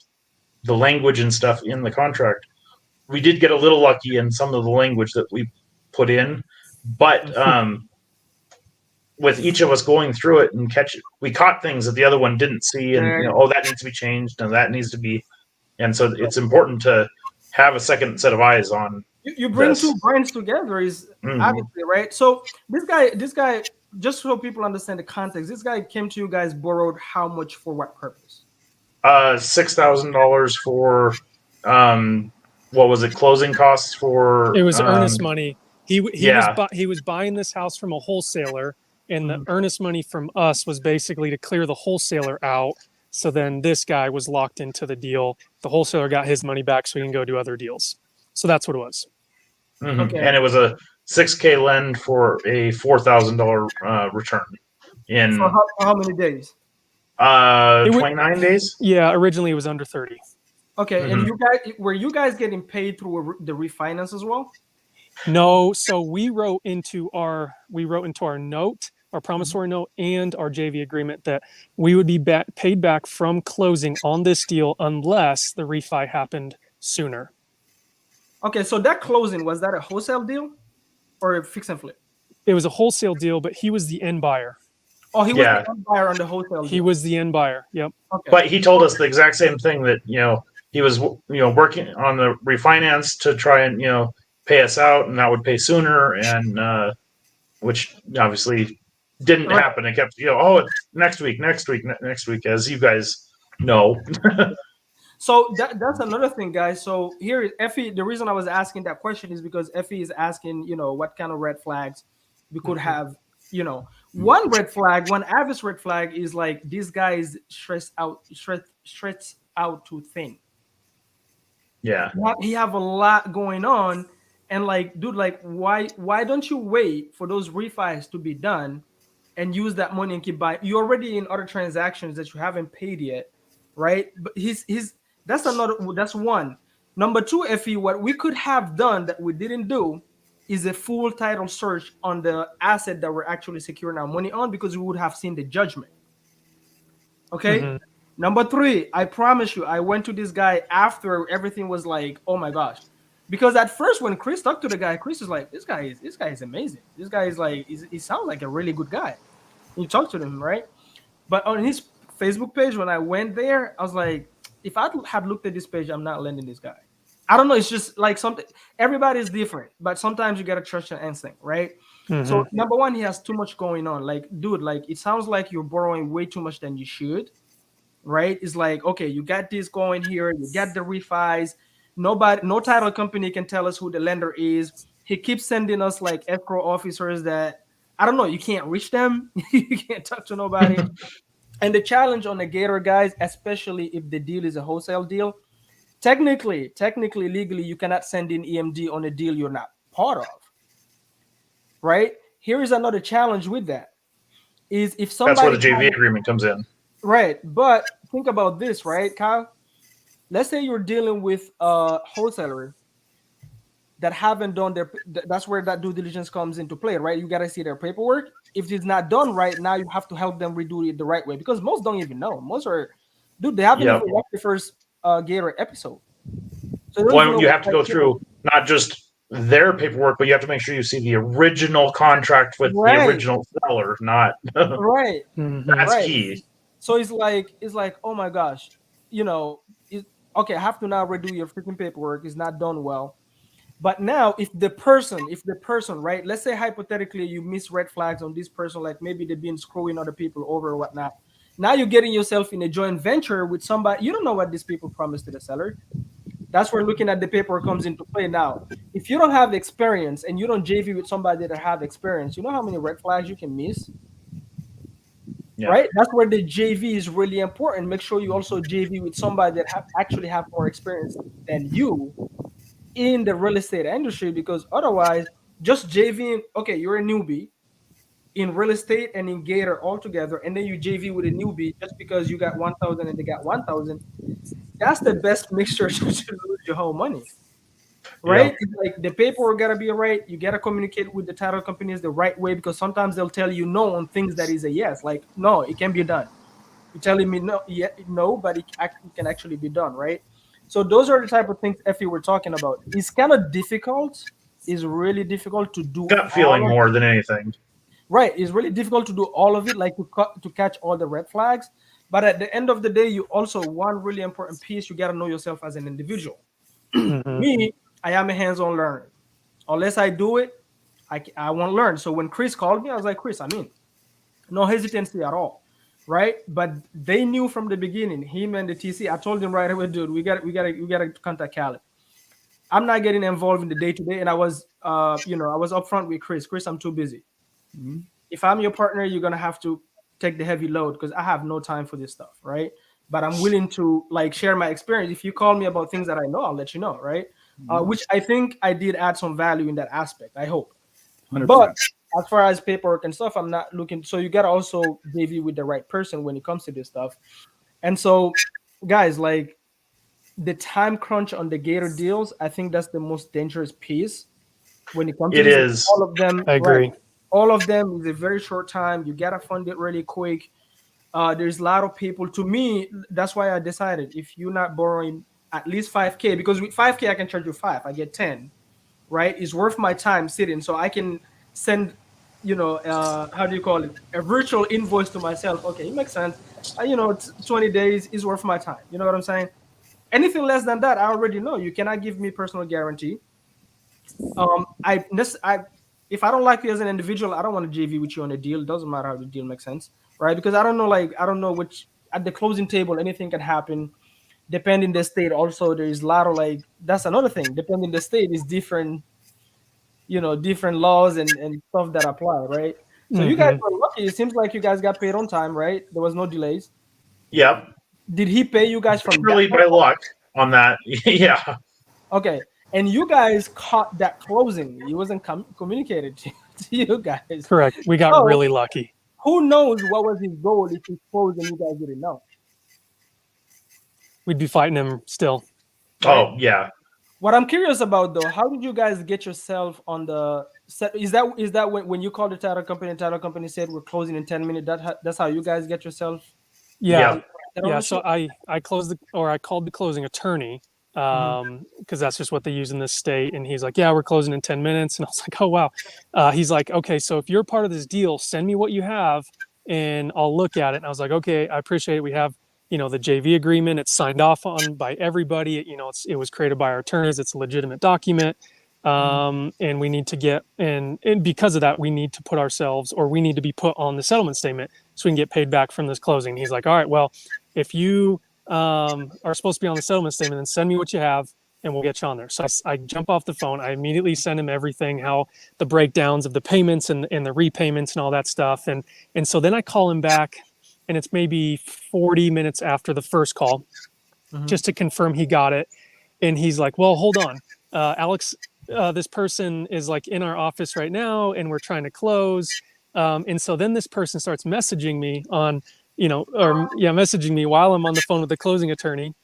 the language and stuff in the contract, we did get a little lucky in some of the language that we put in, but with each of us going through it and we caught things that the other one didn't see, and oh, that needs to be changed and that needs to be. And so it's important to have a second set of eyes on. You bring this. two brains together is obviously right. So this guy, just so people understand the context, this guy came to you guys, borrowed how much for what purpose? $6,000 for what was it? Closing costs for. It was earnest money. He Yeah. he was buying this house from a wholesaler, and the earnest money from us was basically to clear the wholesaler out. So then this guy was locked into the deal. The wholesaler got his money back so he can go do other deals. So that's what it was. Okay. And it was a $6,000 lend for a $4,000 return in For how many days? 29 days. Yeah, originally it was under 30. Okay, and were you guys getting paid through the refinance as well? No, so we wrote into our note, our promissory note, and our JV agreement that we would be paid back from closing on this deal unless the refi happened sooner. Okay, so that closing, was that a wholesale deal or a fix and flip? It was a wholesale deal, but he was the end buyer. Oh, he was Yeah. the end buyer on the wholesale He deal. was the end buyer. Yep. Okay. But he told us the exact same thing, that he was working on the refinance to try and pay us out, and that would pay sooner, and which obviously didn't Right. happen. It kept it's next week, as you guys know. So that's another thing, guys. So here is Effie. The reason I was asking that question is because Effie is asking, what kind of red flags we could have. One red flag, one obvious red flag is like this guy is stressed out too thin. Yeah. He have a lot going on, and like, dude, like, why don't you wait for those refis to be done and use that money and keep buying? You're already in other transactions that you haven't paid yet, right? But that's one. Number two, Effie, what we could have done that we didn't do is a full title search on the asset that we're actually securing our money on, because we would have seen the judgment. Okay. Mhm. Number three, I promise you, I went to this guy after everything was like, oh my gosh. Because at first, when Chris talked to the guy, Chris is like, this guy is amazing. This guy is like, he sounds like a really good guy. You talk to him, right? But on his Facebook page, when I went there, I was like, if I had looked at this page, I'm not lending this guy. I don't know. It's just like something. Everybody's different, but sometimes you gotta trust your instinct, right? So number one, he has too much going on. Like, dude, like it sounds like you're borrowing way too much than you should, right? It's like, okay, you got this going here, you got the refis. No title company can tell us who the lender is. He keeps sending us like escrow officers that I don't know. You can't reach them. You can't talk to nobody. And the challenge on the Gator guys, especially if the deal is a wholesale deal, technically, legally, you cannot send in EMD on a deal you're not part of, right? Here is another challenge with that: is if somebody That's where the JV agreement comes in. right? But think about this, right, Kyle? Let's say you're dealing with a wholesaler that haven't done their. That's where that due diligence comes into play, right? You gotta see their paperwork. If it's not done right, now you have to help them redo it the right way, because most don't even know. Most are, dude, they haven't even watched the first Gator episode. So Well, you have to go through not just their paperwork, but you have to make sure you see the original contract with the original seller, not right. That's key. So it's like, oh my gosh, okay, I have to now redo your freaking paperwork. It's not done well. But now, if the person, right, let's say hypothetically you miss red flags on this person, like maybe they've been screwing other people over or whatnot. Now you're getting yourself in a joint venture with somebody. You don't know what these people promised to the seller. That's where looking at the paperwork comes into play. Now, if you don't have experience and you don't JV with somebody that have experience, you know how many red flags you can miss? Yeah. Right? That's where the JV is really important. Make sure you also JV with somebody that actually have more experience than you in the real estate industry, because otherwise, just JVing, okay, you're a newbie in real estate and in Gator all together, and then you JV with a newbie just because you got 1,000 and they got 1,000. That's the best mixture to lose your whole money, right? Yeah. It's like the paperwork gotta be right. You gotta communicate with the title companies the right way, because sometimes they'll tell you no on things that is a yes. Like, no, it can be done. You're telling me no, but it can actually be done, right? So those are the type of things, Effie, we're talking about. It's kind of difficult. It's really difficult to do. Gut feeling more than anything. Right. It's really difficult to do all of it, like to catch all the red flags. But at the end of the day, you also, one really important piece, you got to know yourself as an individual. Me, I am a hands-on learner. Unless I do it, I won't learn. So when Chris called me, I was like, Chris, I'm in. No hesitancy at all. Right, but they knew from the beginning. Him and the TC. I told them right away, dude. We got to contact Khaled. I'm not getting involved in the day-to-day, and I was, I was upfront with Chris. Chris, I'm too busy. Mm-hmm. If I'm your partner, you're gonna have to take the heavy load, because I have no time for this stuff, right? But I'm willing to like share my experience. If you call me about things that I know, I'll let you know, right? Mm-hmm. Which I think I did add some value in that aspect. I hope. 100%. But as far as paperwork and stuff, I'm not looking. So you got to also JV with the right person when it comes to this stuff. And so, guys, like the time crunch on the Gator deals, I think that's the most dangerous piece when it comes to this. All of them. I agree. Right, all of them is a very short time. You got to fund it really quick. There's a lot of people. To me, that's why I decided if you're not borrowing at least 5K, because with 5K I can charge you 5. I get 10, right? It's worth my time sitting, so I can send, how do you call it? A virtual invoice to myself. Okay, it makes sense. 20 days is worth my time. You know what I'm saying? Anything less than that, I already know you cannot give me personal guarantee. If I don't like you as an individual, I don't want to JV with you on a deal. It doesn't matter how the deal makes sense, right? Because I don't know which at the closing table anything can happen. Depending the state, also there is a lot of that's another thing. Depending the state is different, different laws and stuff that apply, right? So you guys were lucky. It seems like you guys got paid on time, right? There was no delays. Yep. Did he pay you guys from Really by luck on that? Yeah. Okay. And you guys caught that closing. It wasn't communicated to you guys. Correct. We got really lucky. Who knows what was his goal if he closed and you guys didn't know? We'd be fighting him still. Right? Oh, yeah. What I'm curious about, though, how did you guys get yourself on the set? Is that when you called the title company said we're closing in 10 minutes? That's how you guys get yourself? Yeah. So I called the closing attorney because that's just what they use in this state. And he's like, yeah, we're closing in 10 minutes. And I was like, oh, wow. He's like, okay, so if you're part of this deal, send me what you have and I'll look at it. And I was like, okay, I appreciate it. We have, the JV agreement. It's signed off on by everybody. It was created by our attorneys. It's a legitimate document. And we need to get, and because of that, we need to put ourselves, or we need to be put on the settlement statement so we can get paid back from this closing. He's like, all right, well, if you are supposed to be on the settlement statement, then send me what you have and we'll get you on there. So I jump off the phone. I immediately send him everything, how the breakdowns of the payments and the repayments and all that stuff. And so then I call him back, and it's maybe 40 minutes after the first call just to confirm he got it. And he's like, well, hold on. Alex, this person is in our office right now and we're trying to close. And so then this person starts messaging me messaging me while I'm on the phone with the closing attorney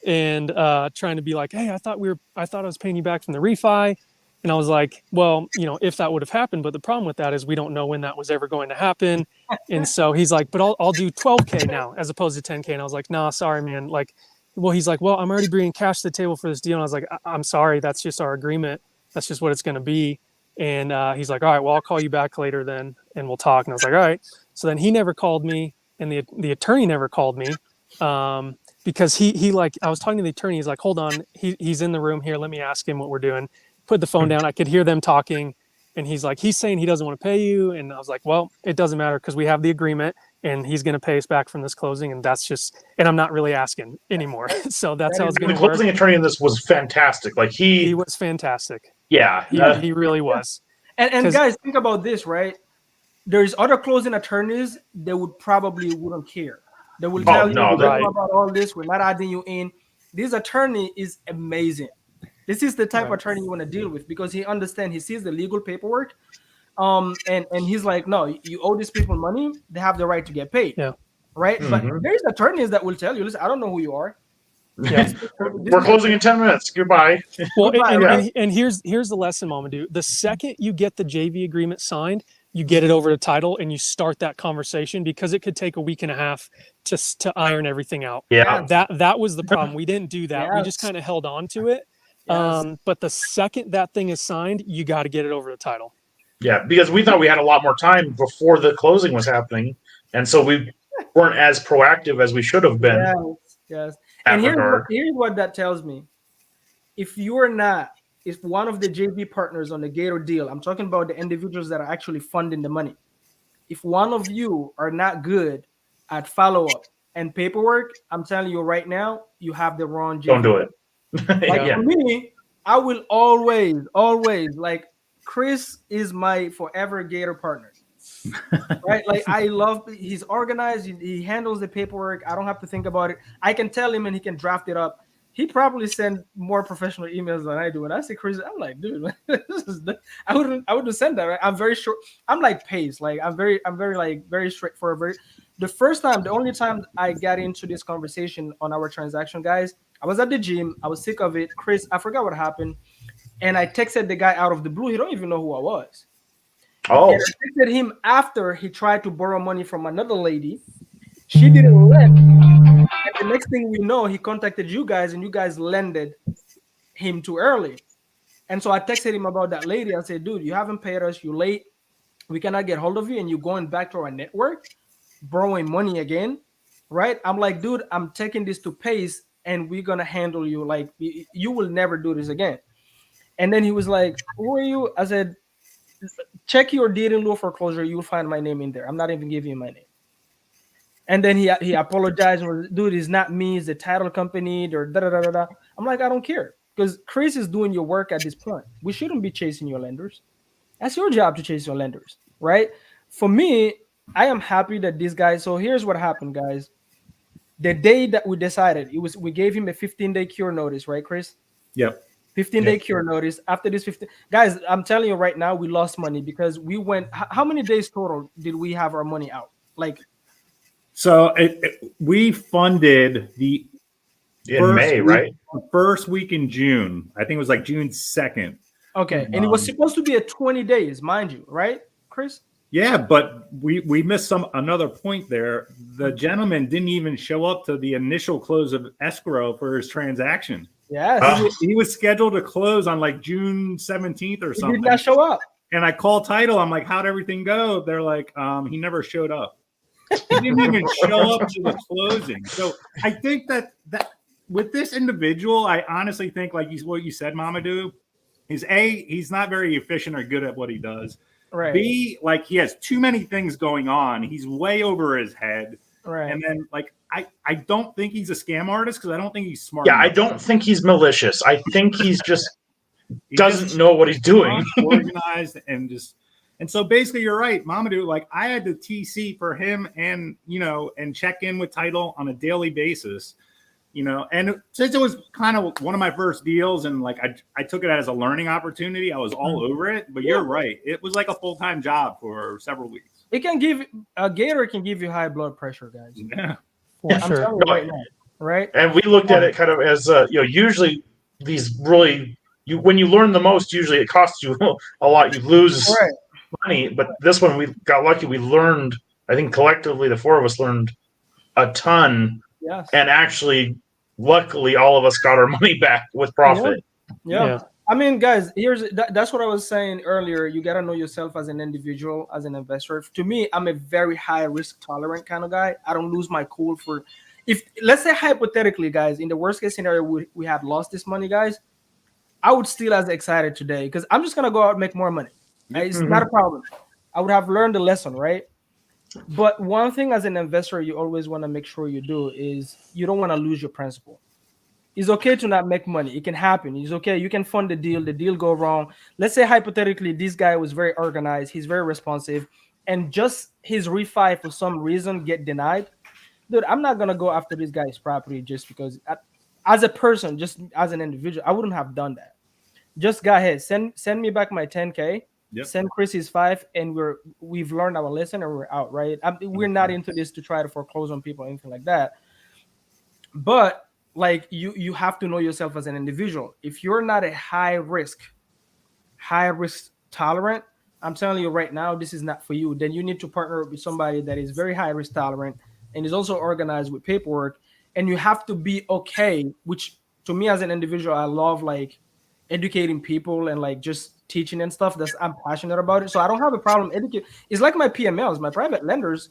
and trying to be like, hey, I thought I was paying you back from the refi. And I was like, well, if that would have happened, but the problem with that is we don't know when that was ever going to happen. And so he's like, but I'll do 12K now as opposed to 10K. And I was like, nah, sorry, man. He's like, well, I'm already bringing cash to the table for this deal. And I was like, I'm sorry. That's just our agreement. That's just what it's going to be. And he's like, all right, well, I'll call you back later then and we'll talk. And I was like, all right. So then he never called me and the attorney never called me because I was talking to the attorney. He's like, hold on. He's in the room here. Let me ask him what we're doing. Put the phone down. I could hear them talking. And he's like, he's saying he doesn't want to pay you. And I was like, well, it doesn't matter because we have the agreement and he's going to pay us back from this closing. And and I'm not really asking anymore. So that's how it's going to work. The closing attorney in this was fantastic. He was fantastic. Yeah. He really was. And guys, think about this, right? There's other closing attorneys that wouldn't care. They will tell you about all this. We're not adding you in. This attorney is amazing. This is the type of attorney you want to deal with because he understands, he sees the legal paperwork. And he's like, no, you owe these people money. They have the right to get paid. Yeah. Right. But there's attorneys that will tell you, listen, I don't know who you are. Yeah. We're closing in 10 minutes. Goodbye. Well, and here's the lesson, Mamadou. The second you get the JV agreement signed, you get it over to title and you start that conversation because it could take a week and a half to iron everything out. Yeah. That was the problem. We didn't do that. We just kind of held on to it. Yes. But the second that thing is signed, you got to get it over the title. Yeah, because we thought we had a lot more time before the closing was happening, and so we weren't as proactive as we should have been. Yes. And here's what that tells me: if one of the JV partners on the Gator deal, I'm talking about the individuals that are actually funding the money. If one of you are not good at follow-up and paperwork, I'm telling you right now, you have the wrong JV. Don't do it. For me, I will always, Chris is my forever Gator partner, right? I love, he's organized. He handles the paperwork. I don't have to think about it. I can tell him and he can draft it up. He probably send more professional emails than I do. And I say, Chris, I'm like, dude, I wouldn't send that. Right? I'm very short. I'm like Pace. I'm very straightforward. The only time I got into this conversation on our transaction, guys, I was at the gym. I was sick of it. Chris, I forgot what happened. And I texted the guy out of the blue. He don't even know who I was. Oh. And I texted him after he tried to borrow money from another lady. She didn't lend. And the next thing we know, he contacted you guys, and you guys lended him too early. And so I texted him about that lady. I said, dude, you haven't paid us. You're late. We cannot get hold of you, and you're going back to our network, borrowing money again, right? I'm like, dude, I'm taking this to Pace, and we're gonna handle you like you will never do this again. And then he was like, who are you? I said, check your deed in lieu of foreclosure. You'll find my name in there. I'm not even giving you my name. And then he apologized and was, dude, it's not me, it's the title company, or da da da da da. I'm like, I don't care, because Chris is doing your work at this point. We shouldn't be chasing your lenders. That's your job to chase your lenders, right? For me, I am happy that this guy. So here's what happened, guys. The day that we decided, we gave him a 15-day cure notice, right, Chris? Yep. 15-day cure notice. After this 15, guys, I'm telling you right now, we lost money because we went. How many days total did we have our money out? Like, so we funded the in May, right? First week in June. I think it was like June 2nd. Okay, and it was supposed to be a 20 days, mind you, right, Chris? Yeah, but we missed another point there. The gentleman didn't even show up to the initial close of escrow for his transaction. Yes. He was scheduled to close on like June 17th or something. He did not show up. And I called title. I'm like, how'd everything go? They're like, he never showed up. He didn't even show up to the closing. So I think that with this individual, I honestly think, like what you said, Mamadou, is A, he's not very efficient or good at what he does. Right. B, like he has too many things going on. He's way over his head. Right. And then like I don't think he's a scam artist because I don't think he's smart. Yeah, I don't think he's malicious. I think he's just doesn't know what he's doing. Organized and so basically you're right, Mamadou. Like I had to TC for him and and check in with title on a daily basis. And since it was kind of one of my first deals and like I took it as a learning opportunity, I was all over it. But you're right. It was like a full-time job for several weeks. It can give a Gator can give you high blood pressure, guys. Yeah. I'm telling you right now, right? And we looked at it kind of as usually these really when you learn the most, usually it costs you a lot. You lose money, but this one we got lucky. We learned, I think collectively the four of us learned a ton. Yes. And actually, luckily, all of us got our money back with profit. Yeah. I mean, guys, that's what I was saying earlier. You got to know yourself as an individual, as an investor. To me, I'm a very high risk tolerant kind of guy. I don't lose my cool for, if let's say hypothetically, guys, in the worst case scenario, we have lost this money, guys, I would still as excited today because I'm just going to go out and make more money. It's not a problem. I would have learned the lesson, right? But one thing as an investor, you always want to make sure you do is you don't want to lose your principal. It's okay to not make money. It can happen. It's okay. You can fund the deal go wrong. Let's say hypothetically, this guy was very organized. He's very responsive. And just his refi for some reason get denied. Dude, I'm not going to go after this guy's property just because as a person, just as an individual, I wouldn't have done that. Just go ahead. Send me back my 10K. Yep. Send Chris his 5, and we've learned our lesson and we're out, right? We're not into this to try to foreclose on people or anything like that. But like you have to know yourself as an individual. If you're not a high risk tolerant, I'm telling you right now, this is not for you. Then you need to partner with somebody that is very high risk tolerant and is also organized with paperwork. And you have to be okay, which to me as an individual, I love like educating people and like just teaching and stuff. I'm passionate about it. So I don't have a problem educating. It's like my PMLs, my private lenders.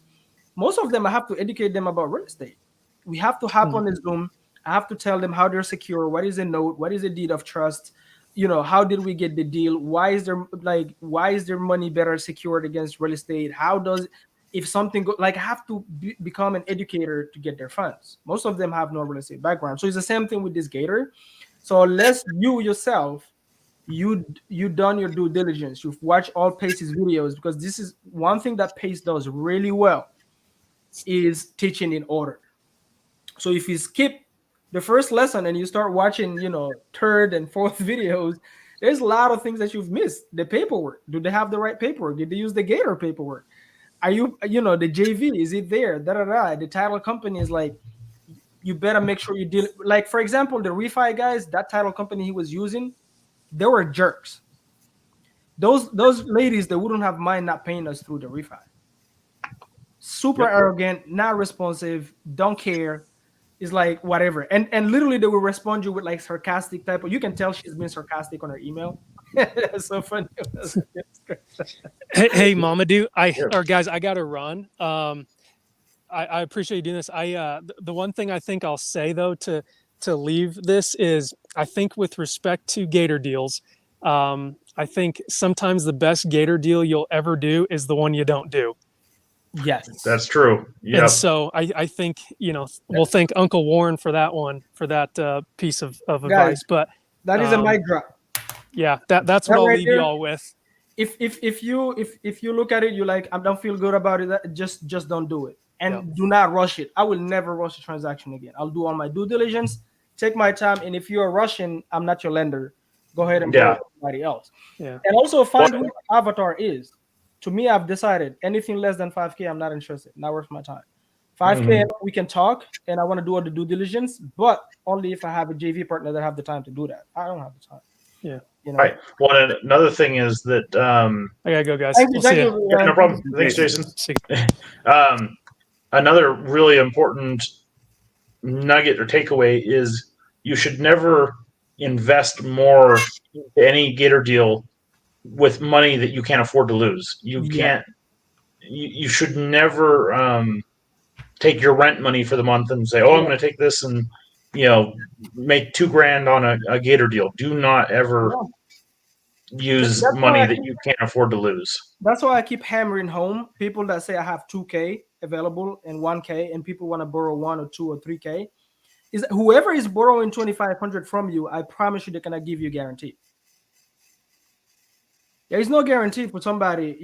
Most of them, I have to educate them about real estate. We have to hop on the Zoom. I have to tell them how they're secure. What is a note? What is a deed of trust? How did we get the deal? Why is their money better secured against real estate? If something I have to become an educator to get their funds. Most of them have no real estate background. So it's the same thing with this Gator. So unless you yourself, you done your due diligence, you've watched all Pace's videos, because this is one thing that Pace does really well is teaching in order. So if you skip the first lesson and you start watching, third and fourth videos, there's a lot of things that you've missed. The paperwork. Do they have the right paperwork? Did they use the Gator paperwork? Are you, the JV, is it there? The title company is like, you better make sure you deal. Like, for example, the refi guys, that title company he was using, they were jerks. Those ladies, they wouldn't have mind not paying us through the refi. Super arrogant, not responsive, don't care. It's like whatever, and literally they will respond you with like sarcastic type. You can tell she's been sarcastic on her email. It's so funny. Hey, Mamadou, Yeah. or guys, I gotta run. I appreciate you doing this. The one thing I think I'll say though to leave this is I think with respect to Gator deals, I think sometimes the best Gator deal you'll ever do is the one you don't do. Yes, That's true. Yeah. And so I think, we'll thank Uncle Warren for that one, for that piece of advice. But that is a mic drop. yeah, that's what That I'll right leave there, you all with. If you look at it, you like, I don't feel good about it. Just don't do it, and Yep. do not rush it. I will never rush a transaction again. I'll do all my due diligence, take my time, and if you're rushing, I'm not your lender. Go ahead and borrow somebody else. Yeah. And also find who your avatar is. To me, I've decided anything less than 5K, I'm not interested. Not worth my time. 5K, we can talk, and I want to do all the due diligence, but only if I have a JV partner that have the time to do that. I don't have the time. Yeah. Right. Well, and another thing is that I gotta go, guys. Thank you, We'll see ya. yeah, no problem. Thanks, Jason. See Another really important nugget or takeaway is you should never invest more into any Gator deal with money that you can't afford to lose. You can't. You should never take your rent money for the month and say, "Oh, I'm going to take this and make $2,000 on a Gator deal." Do not ever use money that you can't afford to lose. That's why I keep hammering home people that say I have 2K available and 1K, and people want to borrow 1 or 2 or 3K. Is whoever is borrowing 2,500 from you, I promise you they cannot give you a guarantee. There is no guarantee for somebody,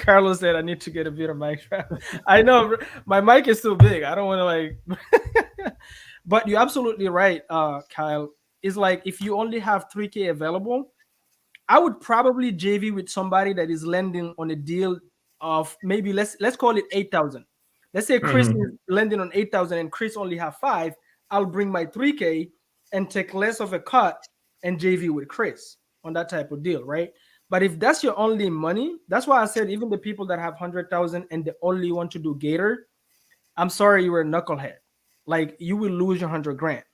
Carlos said I need to get a bit of mic strap. I know my mic is too big. I don't want to like but you're absolutely right, Kyle. It's like if you only have 3K available, I would probably JV with somebody that is lending on a deal of maybe let's call it 8,000. Let's say Chris is lending on 8,000 and Chris only have 5. I'll bring my 3K and take less of a cut and JV with Chris on that type of deal, right? But if that's your only money, that's why I said even the people that have 100,000 and they only want to do Gator, I'm sorry, you're a knucklehead. Like you will lose your 100 grand.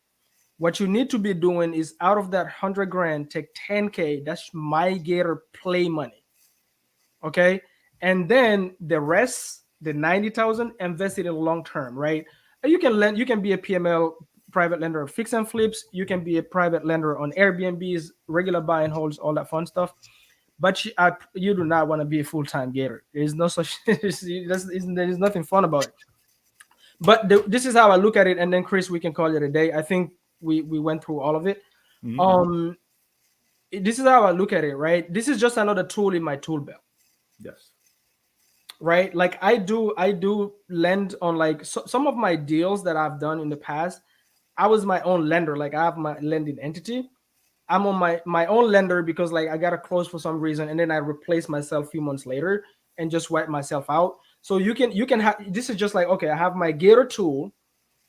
What you need to be doing is out of that 100 grand, take 10K. That's my Gator play money. Okay. And then the rest, the 90,000, invest it in long term, right? You can lend, you can be a PML private lender of fix and flips. You can be a private lender on Airbnbs, regular buy and holds, all that fun stuff. But you do not want to be a full-time Gator. There's no such, there's nothing fun about it. But this is how I look at it. And then Chris, we can call it a day. I think we went through all of it. This is how I look at it, right? This is just another tool in my tool belt. Yes. Right? Like I do lend on like some of my deals that I've done in the past. I was my own lender. Like I have my lending entity. I'm on my own lender because like I got to close for some reason, and then I replace myself a few months later and just wipe myself out. So you can have, this is just like, okay, I have my Gator tool,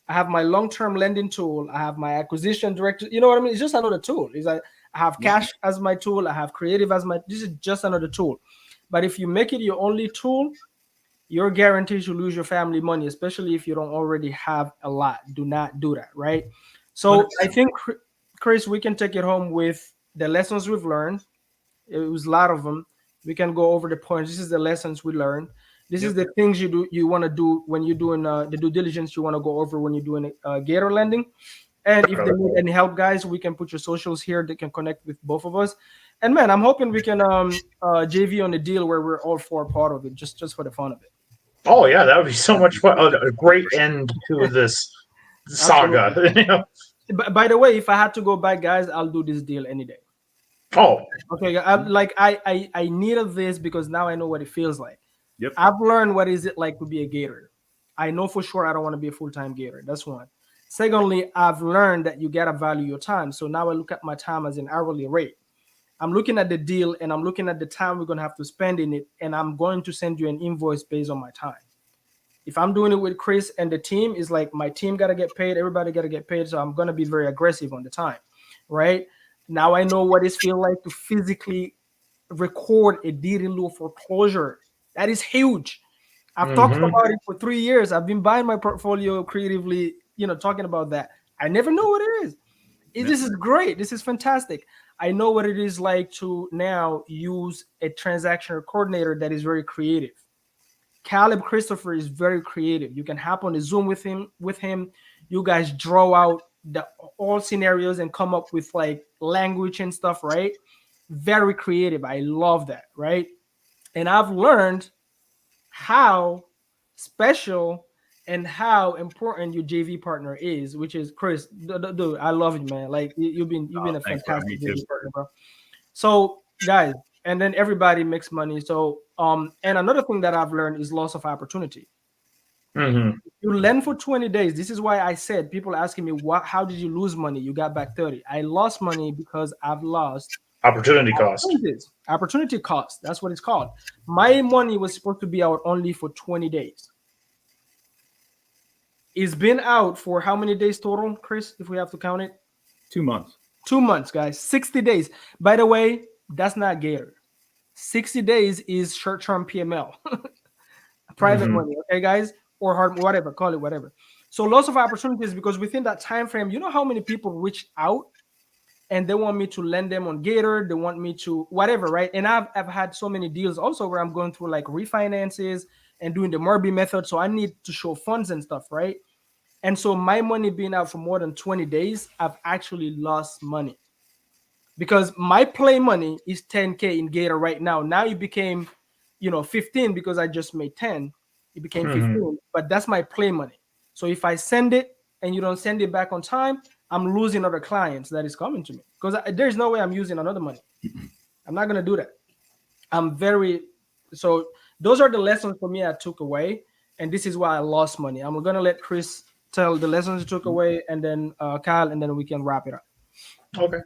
I have my long-term lending tool, I have my acquisition director. You know what I mean? It's just another tool. It's like I have cash as my tool, I have creative as my. This is just another tool. But if you make it your only tool, you're guaranteed to lose your family money, especially if you don't already have a lot. Do not do that, right? So I think, Chris, we can take it home with the lessons we've learned. It was a lot of them. We can go over the points. This is the lessons we learned. This is the things you want to do when you're doing the due diligence. You want to go over when you're doing Gator lending. And if they need any help, guys, we can put your socials here. They can connect with both of us. And man, I'm hoping we can JV on a deal where we're all four part of it, just for the fun of it. Oh yeah, that would be so much fun. A great end to this saga. By the way, if I had to go back, guys, I'll do this deal any day. Oh, okay. I needed this because now I know what it feels like. Yep. I've learned what is it like to be a Gator. I know for sure I don't want to be a full-time Gator. That's one. Secondly, I've learned that you gotta value your time. So now I look at my time as an hourly rate. I'm looking at the deal and I'm looking at the time we're gonna have to spend in it, and I'm going to send you an invoice based on my time. If I'm doing it with Chris and the team, is like my team gotta get paid, everybody gotta get paid. So I'm gonna be very aggressive on the time, right? Now I know what it feels like to physically record a deed in lieu of foreclosure. That is huge. I've talked about it for 3 years. I've been buying my portfolio creatively, talking about that. I never know what it is. This is great. This is fantastic. I know what it is like to now use a transactional coordinator that is very creative. Caleb Christopher is very creative. You can hop on a Zoom with him. You guys draw out all scenarios and come up with like language and stuff, right? Very creative. I love that, right? And I've learned how special and how important your JV partner is, which is Chris. Dude, I love you, man. Like you've been a fantastic JV partner, bro. So guys, and then everybody makes money. So and another thing that I've learned is loss of opportunity. You lend for 20 days. This is why I said people asking me how did you lose money? You got back 30. I lost money because I've lost opportunity cost. Opportunity cost. That's what it's called. My money was supposed to be out only for 20 days. It's been out for how many days total, Chris, if we have to count it? 2 months. 2 months, guys. 60 days. By the way, that's not Gator. 60 days is short-term PML. Private money, okay, guys? Or hard, whatever, call it whatever. So loss of opportunities because within that time frame, you know how many people reach out and they want me to lend them on Gator, they want me to whatever, right? And I've had so many deals also where I'm going through like refinances and doing the Murby method. So I need to show funds and stuff, right? And so my money being out for more than 20 days, I've actually lost money because my play money is 10K in Gator right now. Now it became, 15 because I just made 10. It became 15, but that's my play money. So if I send it and you don't send it back on time, I'm losing other clients that is coming to me because there's no way I'm using another money. I'm not going to do that. So those are the lessons for me I took away. And this is why I lost money. I'm going to let Chris tell the lessons he took away and then Kyle, and then we can wrap it up. Okay.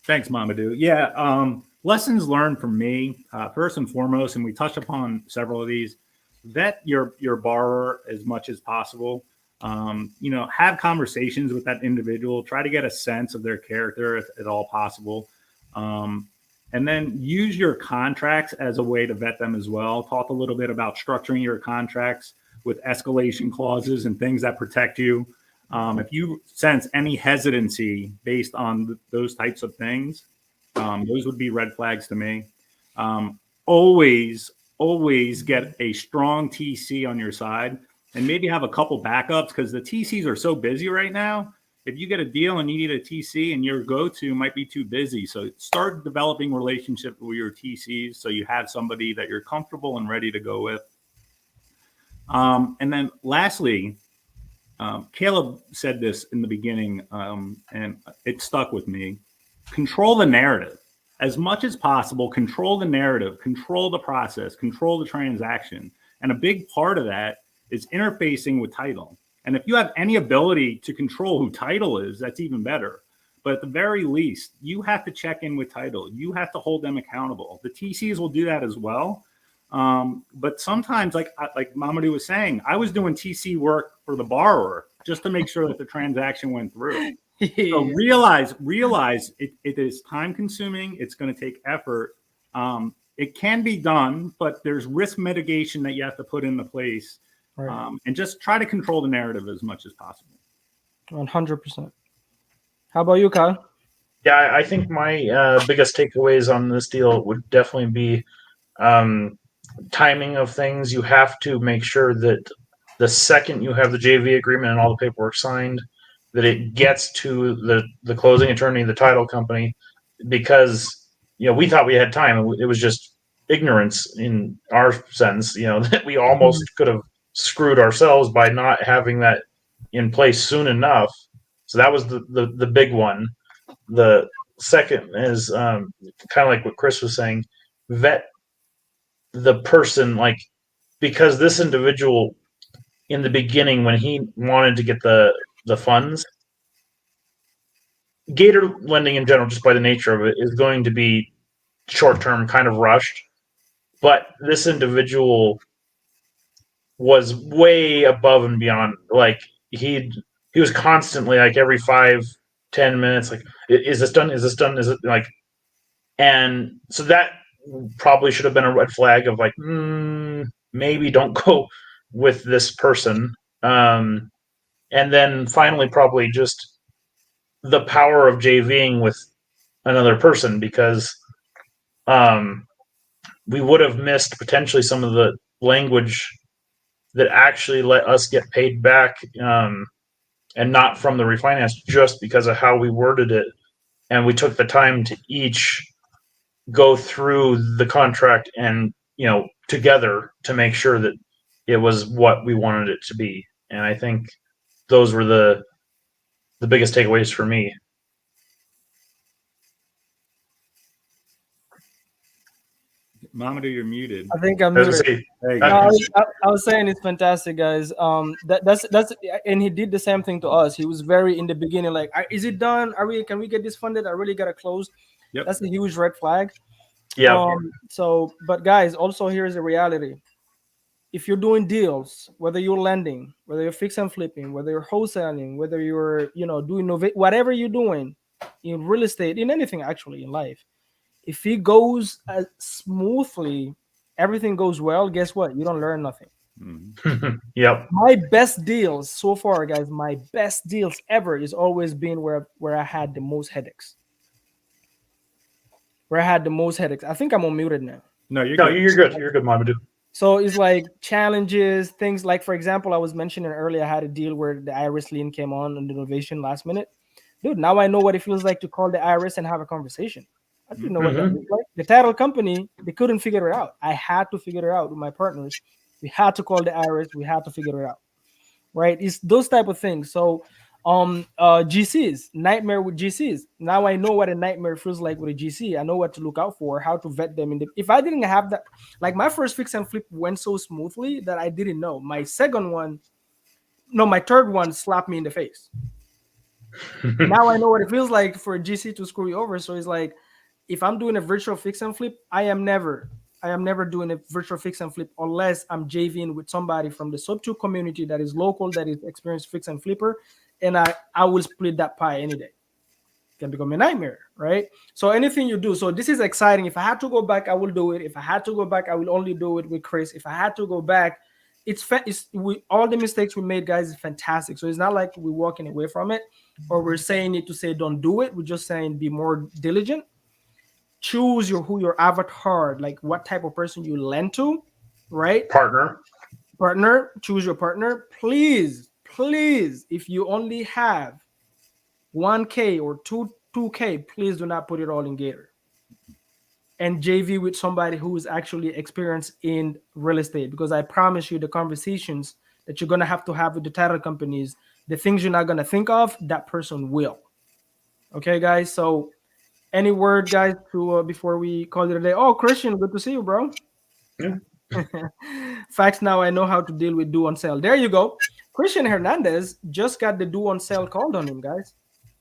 Thanks, Mamadou. Yeah. Lessons learned from me, first and foremost, and we touched upon several of these, vet your borrower as much as possible. Have conversations with that individual, try to get a sense of their character if at all possible. And then use your contracts as a way to vet them as well. Talk a little bit about structuring your contracts with escalation clauses and things that protect you. If you sense any hesitancy based on those types of things, those would be red flags to me. Always get a strong TC on your side and maybe have a couple backups because the TCs are so busy right now. If you get a deal and you need a TC and your go-to might be too busy. So start developing relationships with your TCs so you have somebody that you're comfortable and ready to go with. And then lastly, Caleb said this in the beginning, and it stuck with me. Control the narrative. As much as possible, control the narrative, control the process, control the transaction. And a big part of that is interfacing with title. And if you have any ability to control who title is, that's even better. But at the very least, you have to check in with title. You have to hold them accountable. The TCs will do that as well. But sometimes, like Mamadou was saying, I was doing TC work for the borrower just to make sure that the transaction went through. So realize it is time consuming. It's going to take effort. It can be done, but there's risk mitigation that you have to put into place. Right. And just try to control the narrative as much as possible. 100%. How about you, Kyle? Yeah, I think my biggest takeaways on this deal would definitely be timing of things. You have to make sure that the second you have the JV agreement and all the paperwork signed, that it gets to the closing attorney, the title company, because we thought we had time. It was just ignorance in our sense, that we almost could have screwed ourselves by not having that in place soon enough. So that was the big one. The second is kind of like what Chris was saying, vet the person, because this individual in the beginning, when he wanted to get the funds, Gator lending in general, just by the nature of it, is going to be short-term, kind of rushed. But this individual was way above and beyond. He was constantly, every 5-10 minutes, is this done? Is this done? Is it and so that probably should have been a red flag of maybe don't go with this person. And then finally, probably just the power of JVing with another person, because we would have missed potentially some of the language that actually let us get paid back, and not from the refinance, just because of how we worded it. And we took the time to each go through the contract and, together to make sure that it was what we wanted it to be. And I think those were the biggest takeaways for me. Mamadou, you're muted. I think I'm I was muted. gonna say, No, I was saying it's fantastic, guys. That's and he did the same thing to us. He was very in the beginning, like, is it done? Can we get this funded? I really gotta close. Yep. That's a huge red flag. yeah, So, but guys, also here's the reality. If you're doing deals, whether you're lending, whether you're fix and flipping, whether you're wholesaling, whether you're, doing whatever you're doing in real estate, in anything actually in life, if it goes smoothly, everything goes well, guess what? You don't learn nothing. yep. My best deals so far, guys, my best deals ever is always been where I had the most headaches. Where I had the most headaches. I think I'm unmuted now. No, you're No, good. you're good. You're good, Mamadou. So it's like challenges, things like, for example, I was mentioning earlier, I had a deal where the IRS lien came on the innovation last minute. Dude, now I know what it feels like to call the IRS and have a conversation. I didn't know what that looked like. The title company, they couldn't figure it out. I had to figure it out with my partners. We had to call the IRS. We had to figure it out. Right? It's those type of things. So GCs, nightmare with GCs. Now I know what a nightmare feels like with a GC. I know what to look out for, how to vet them. If I didn't have that, like my first fix and flip went so smoothly that I didn't know. My third one slapped me in the face. Now I know what it feels like for a GC to screw you over. So it's like, if I'm doing a virtual fix and flip, I am never doing a virtual fix and flip unless I'm JVing with somebody from the sub 2 community that is local, that is experienced fix and flipper. And I will split that pie any day. It can become a nightmare, right? So anything you do. So this is exciting. If I had to go back, I will do it. If I had to go back, I will only do it with Chris. If I had to go back, all the mistakes we made, guys, is fantastic. So it's not like we're walking away from it or we're saying it to say don't do it. We're just saying be more diligent. Choose who your avatar, like what type of person you lend to, right? Partner. Choose your partner. Please, if you only have 1K or 2K, please do not put it all in Gator. And JV with somebody who is actually experienced in real estate, because I promise you the conversations that you're going to have with the title companies, the things you're not going to think of, that person will. Okay, guys? So any word, guys, to before we call it a day? Oh, Christian, good to see you, bro. Yeah. Facts, now I know how to deal with due on sale. There you go. Christian Hernandez just got the due on sale called on him, guys.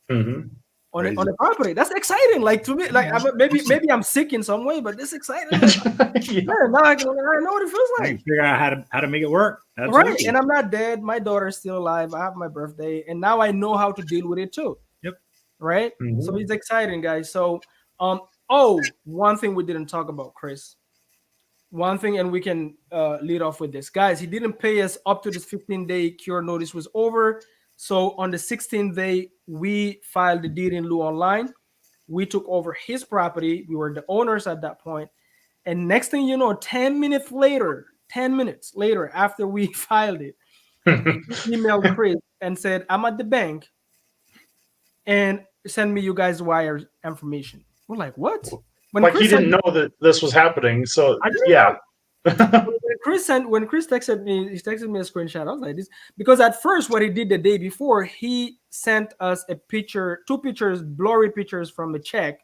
On the property. That's exciting. Like to me, like maybe I'm sick in some way, but this exciting. Yeah, now I know what it feels like. Figure out how to make it work. Absolutely. Right, and I'm not dead. My daughter's still alive. I have my birthday, and now I know how to deal with it too. Yep. Right. So it's exciting, guys. So one thing we didn't talk about, Chris. One thing, and we can lead off with this, guys. He didn't pay us up to this 15-day cure notice was over. So on the 16th day, we filed the deed in lieu online. We took over his property. We were the owners at that point. And next thing you know, 10 minutes later, after we filed it, he emailed Chris and said, I'm at the bank and send me you guys' wire information. We're like, what? When Chris he didn't know that this was happening. So yeah. When Chris texted me, he texted me a screenshot. I was like, this, because at first what he did the day before, he sent us a picture, 2 pictures, blurry pictures from a check.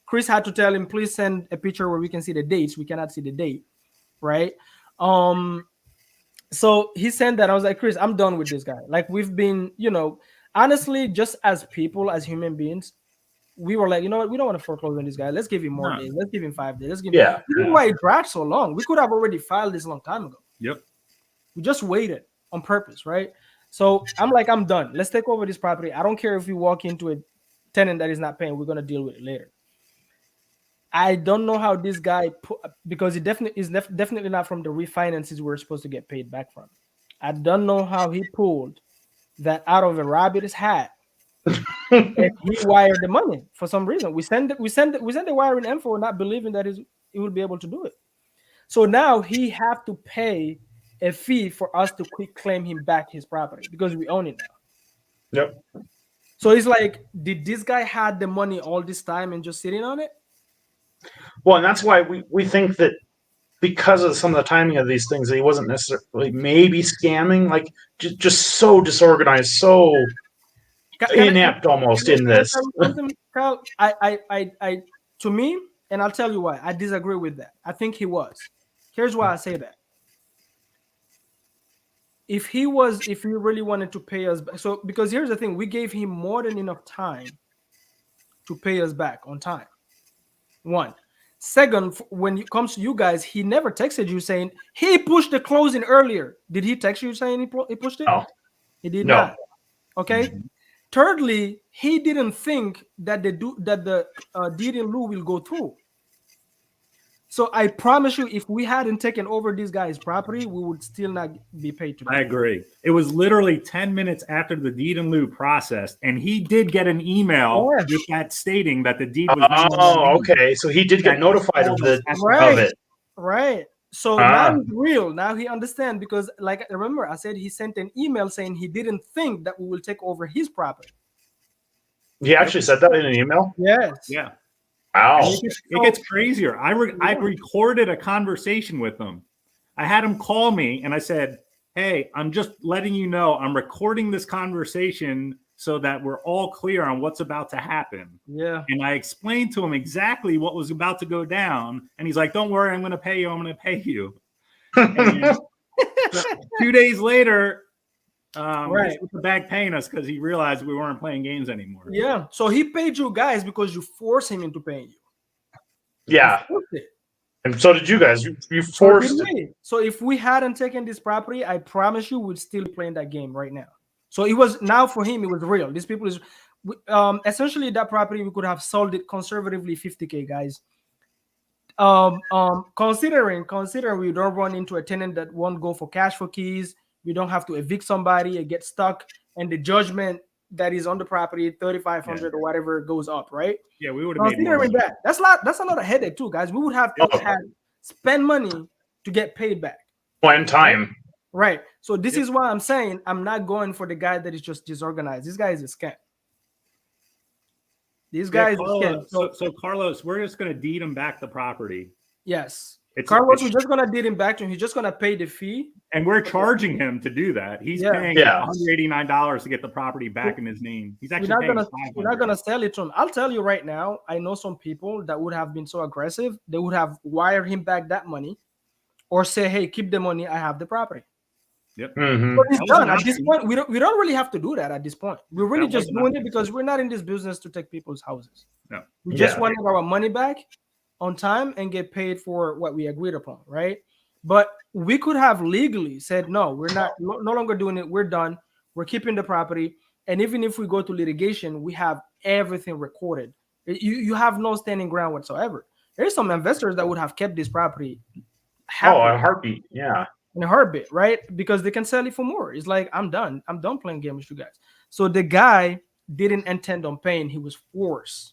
Chris had to tell him, please send a picture where we can see the dates. We cannot see the date, right? So he sent that. I was like, Chris, I'm done with this guy. Like, we've been, honestly, just as people, as human beings, we were like, you know what? We don't want to foreclose on this guy. Let's give him more days. Let's give him 5 days. Let's give him. This is why it dragged so long. We could have already filed this a long time ago. Yep. We just waited on purpose, right? So I'm like, I'm done. Let's take over this property. I don't care if we walk into a tenant that is not paying. We're going to deal with it later. I don't know how this guy because he definitely is definitely not from the refinances we're supposed to get paid back from. I don't know how he pulled that out of a rabbit's hat. And he wired the money for some reason. We send the wiring info, not believing that he will be able to do it. So now he have to pay a fee for us to quick claim him back his property because we own it now. Yep. So it's like, did this guy had the money all this time and just sitting on it? Well, and that's why we think that because of some of the timing of these things, that he wasn't necessarily maybe scamming, like just so disorganized, so inept almost in this. Carl, I, to me, and I'll tell you why I disagree with that. I think he was. Here's why I say that. If he really wanted to pay us back, so because here's the thing, we gave him more than enough time to pay us back on time. One. Second, when it comes to you guys, he never texted you saying he pushed the closing earlier. Did he text you saying he pushed it? No. He did not. Okay. Mm-hmm. Thirdly, he didn't think that the deed in lieu will go through. So I promise you, if we hadn't taken over this guy's property, we would still not be paid today. I agree. It was literally 10 minutes after the deed in lieu processed, and he did get an email with that stating that the deed was. Oh, okay. So he did get notified of it. Right. So now it's real. Now he understands because, like, remember I said he sent an email saying he didn't think that we will take over his property. He actually said that in an email? Yes. Yeah. Wow. It gets crazier. I recorded a conversation with him. I had him call me and I said, hey, I'm just letting you know I'm recording this conversation so that we're all clear on what's about to happen. Yeah. And I explained to him exactly what was about to go down. And he's like, don't worry, I'm going to pay you. I'm going to pay you. And 2 days later, he's with the bank paying us because he realized we weren't playing games anymore. Yeah. So he paid you guys because you forced him into paying you. Yeah. And so did you guys. You forced it. So if we hadn't taken this property, I promise you we'd still be playing that game right now. So it was now for him, it was real. These people is essentially that property, we could have sold it conservatively $50K, guys. Considering we don't run into a tenant that won't go for cash for keys. We don't have to evict somebody and get stuck, and the judgment that is on the property, $3,500 or whatever, goes up, right? Yeah, we would have made more. Considering that, that's another headache too, guys. We would have to spend money to get paid back. One time. Right. So this is why I'm saying I'm not going for the guy that is just disorganized. This guy is a scam. This guy is a scam. So Carlos, we're just going to deed him back the property. Yes. Carlos, we're just going to deed him back to him. He's just going to pay the fee. And we're charging him to do that. He's paying $189 to get the property back in his name. He's actually we're not going to sell it to him. I'll tell you right now, I know some people that would have been so aggressive, they would have wired him back that money or say, hey, keep the money. I have the property. Yep. Mm-hmm. But it's done. At this point, we don't really have to do that at this point. We're really just doing it because we're not in this business to take people's houses. No. We just wanted our money back on time and get paid for what we agreed upon, right? But we could have legally said, no, we're no longer doing it. We're done. We're keeping the property. And even if we go to litigation, we have everything recorded. You have no standing ground whatsoever. There's some investors that would have kept this property a heartbeat. Yeah. In a heartbeat, right? Because they can sell it for more. It's like, I'm done playing games with you guys. So the guy didn't intend on paying. He was forced.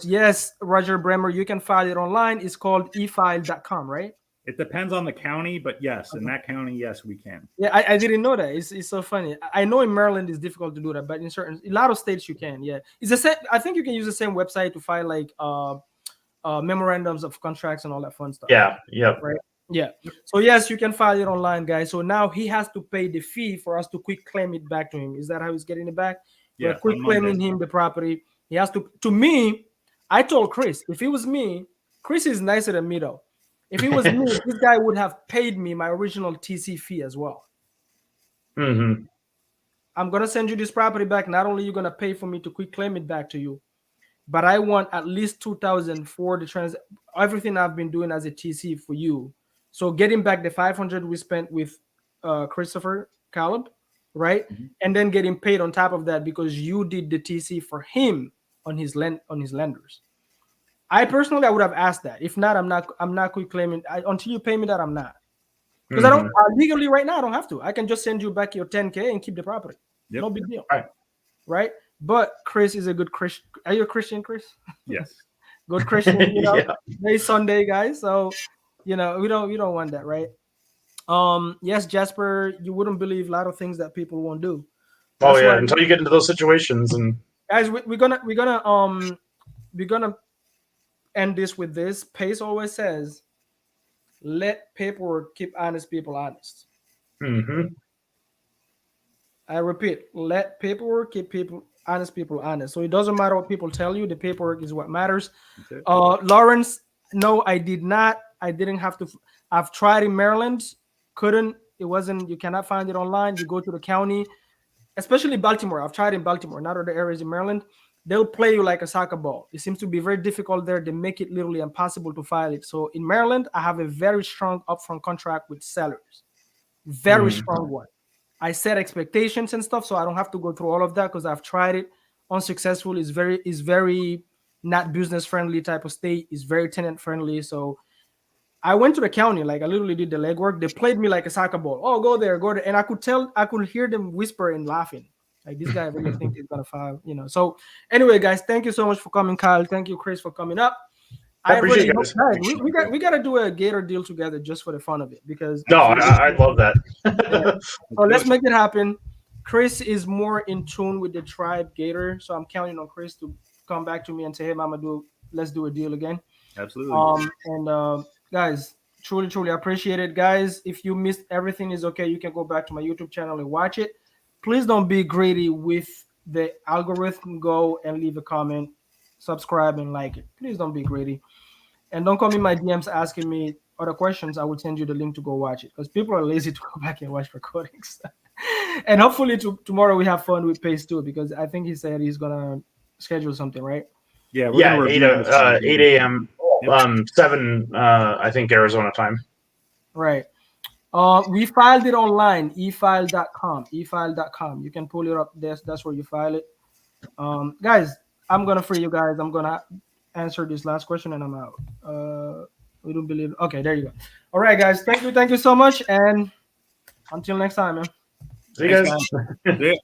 Yes, Roger Bremer, you can file it online. It's called efile.com, right? It depends on the county, but yes, in that county, yes, we can. Yeah, I didn't know that. It's so funny. I know in Maryland it's difficult to do that, but in a lot of states you can. Yeah, it's the same. I think you can use the same website to file like memorandums of contracts and all that fun stuff. Yeah. Yep. Right. Yeah. So yes, you can file it online, guys. So now he has to pay the fee for us to quick claim it back to him. Is that how he's getting it back? Yeah. We're quick claiming him the property. He has to. To me, I told Chris, if it was me, Chris is nicer than me though. If it was me, this guy would have paid me my original TC fee as well. Mm-hmm. I'm gonna send you this property back. Not only are you gonna pay for me to quick claim it back to you, but I want at least $2,000 for the everything I've been doing as a TC for you. So getting back the $500 we spent with Christopher Caleb, right? Mm-hmm. And then getting paid on top of that because you did the TC for him on his lenders. I personally, I would have asked that. If not, I'm not quick claiming. Until you pay me that, I'm not. Because I don't legally right now. I don't have to. I can just send you back your 10K and keep the property. Yep. No big deal. Right. But Chris is a good Christian. Are you a Christian, Chris? Yes. Good Christian. You know, Yeah. very Sunday guys. So, you know, we don't want that, right? Yes, Jasper, you wouldn't believe a lot of things that people won't do. Oh That's yeah, why- until you get into those situations, and guys, we're gonna end this with this. Pace always says, let paperwork keep honest people honest. mhm. I repeat, let paperwork keep honest people honest. So it doesn't matter what people tell you, the paperwork is what matters. That's it. Lawrence, no, I did not. I didn't have to. I've tried in Maryland, couldn't. It wasn't. You cannot find it online. You go to the county, especially Baltimore. I've tried in Baltimore, not other areas in Maryland. They'll play you like a soccer ball. It seems to be very difficult there. They make it literally impossible to file it. So in Maryland, I have a very strong upfront contract with sellers, very strong one. I set expectations and stuff, so I don't have to go through all of that because I've tried it unsuccessful. It's very not business friendly type of state. It's very tenant friendly. So I went to the county, like I literally did the legwork. They played me like a soccer ball. Oh, go there, and I could hear them whisper and laughing. Like this guy really thinks he's gonna file, you know. So anyway, guys, thank you so much for coming, Kyle. Thank you, Chris, for coming up. I appreciate really it, hope, guys. guys, we gotta do a Gator deal together just for the fun of it because No, I love that. so let's make it happen. Chris is more in tune with the tribe Gator, so I'm counting on Chris to come back to me and say, "Hey, Mamadou, let's do a deal again." Absolutely. Guys, truly appreciate it, guys. If you missed everything, is okay. You can go back to my YouTube channel and watch it. Please don't be greedy with the algorithm. Go and leave a comment, subscribe, and like it. Please don't be greedy. And don't come in my DMs asking me other questions. I will send you the link to go watch it because people are lazy to go back and watch recordings. And hopefully tomorrow we have fun with Pace too because I think he said he's gonna schedule something, right? Yeah. Yeah, gonna 8 review this. 8 a.m. 7 I think Arizona time. Right. We filed it online, efile.com. You can pull it up. That's where you file it. Guys, I'm gonna free you guys. I'm gonna answer this last question and I'm out. We don't believe. Okay, there you go. All right, guys. Thank you so much, and until next time, man. See you guys. Yeah.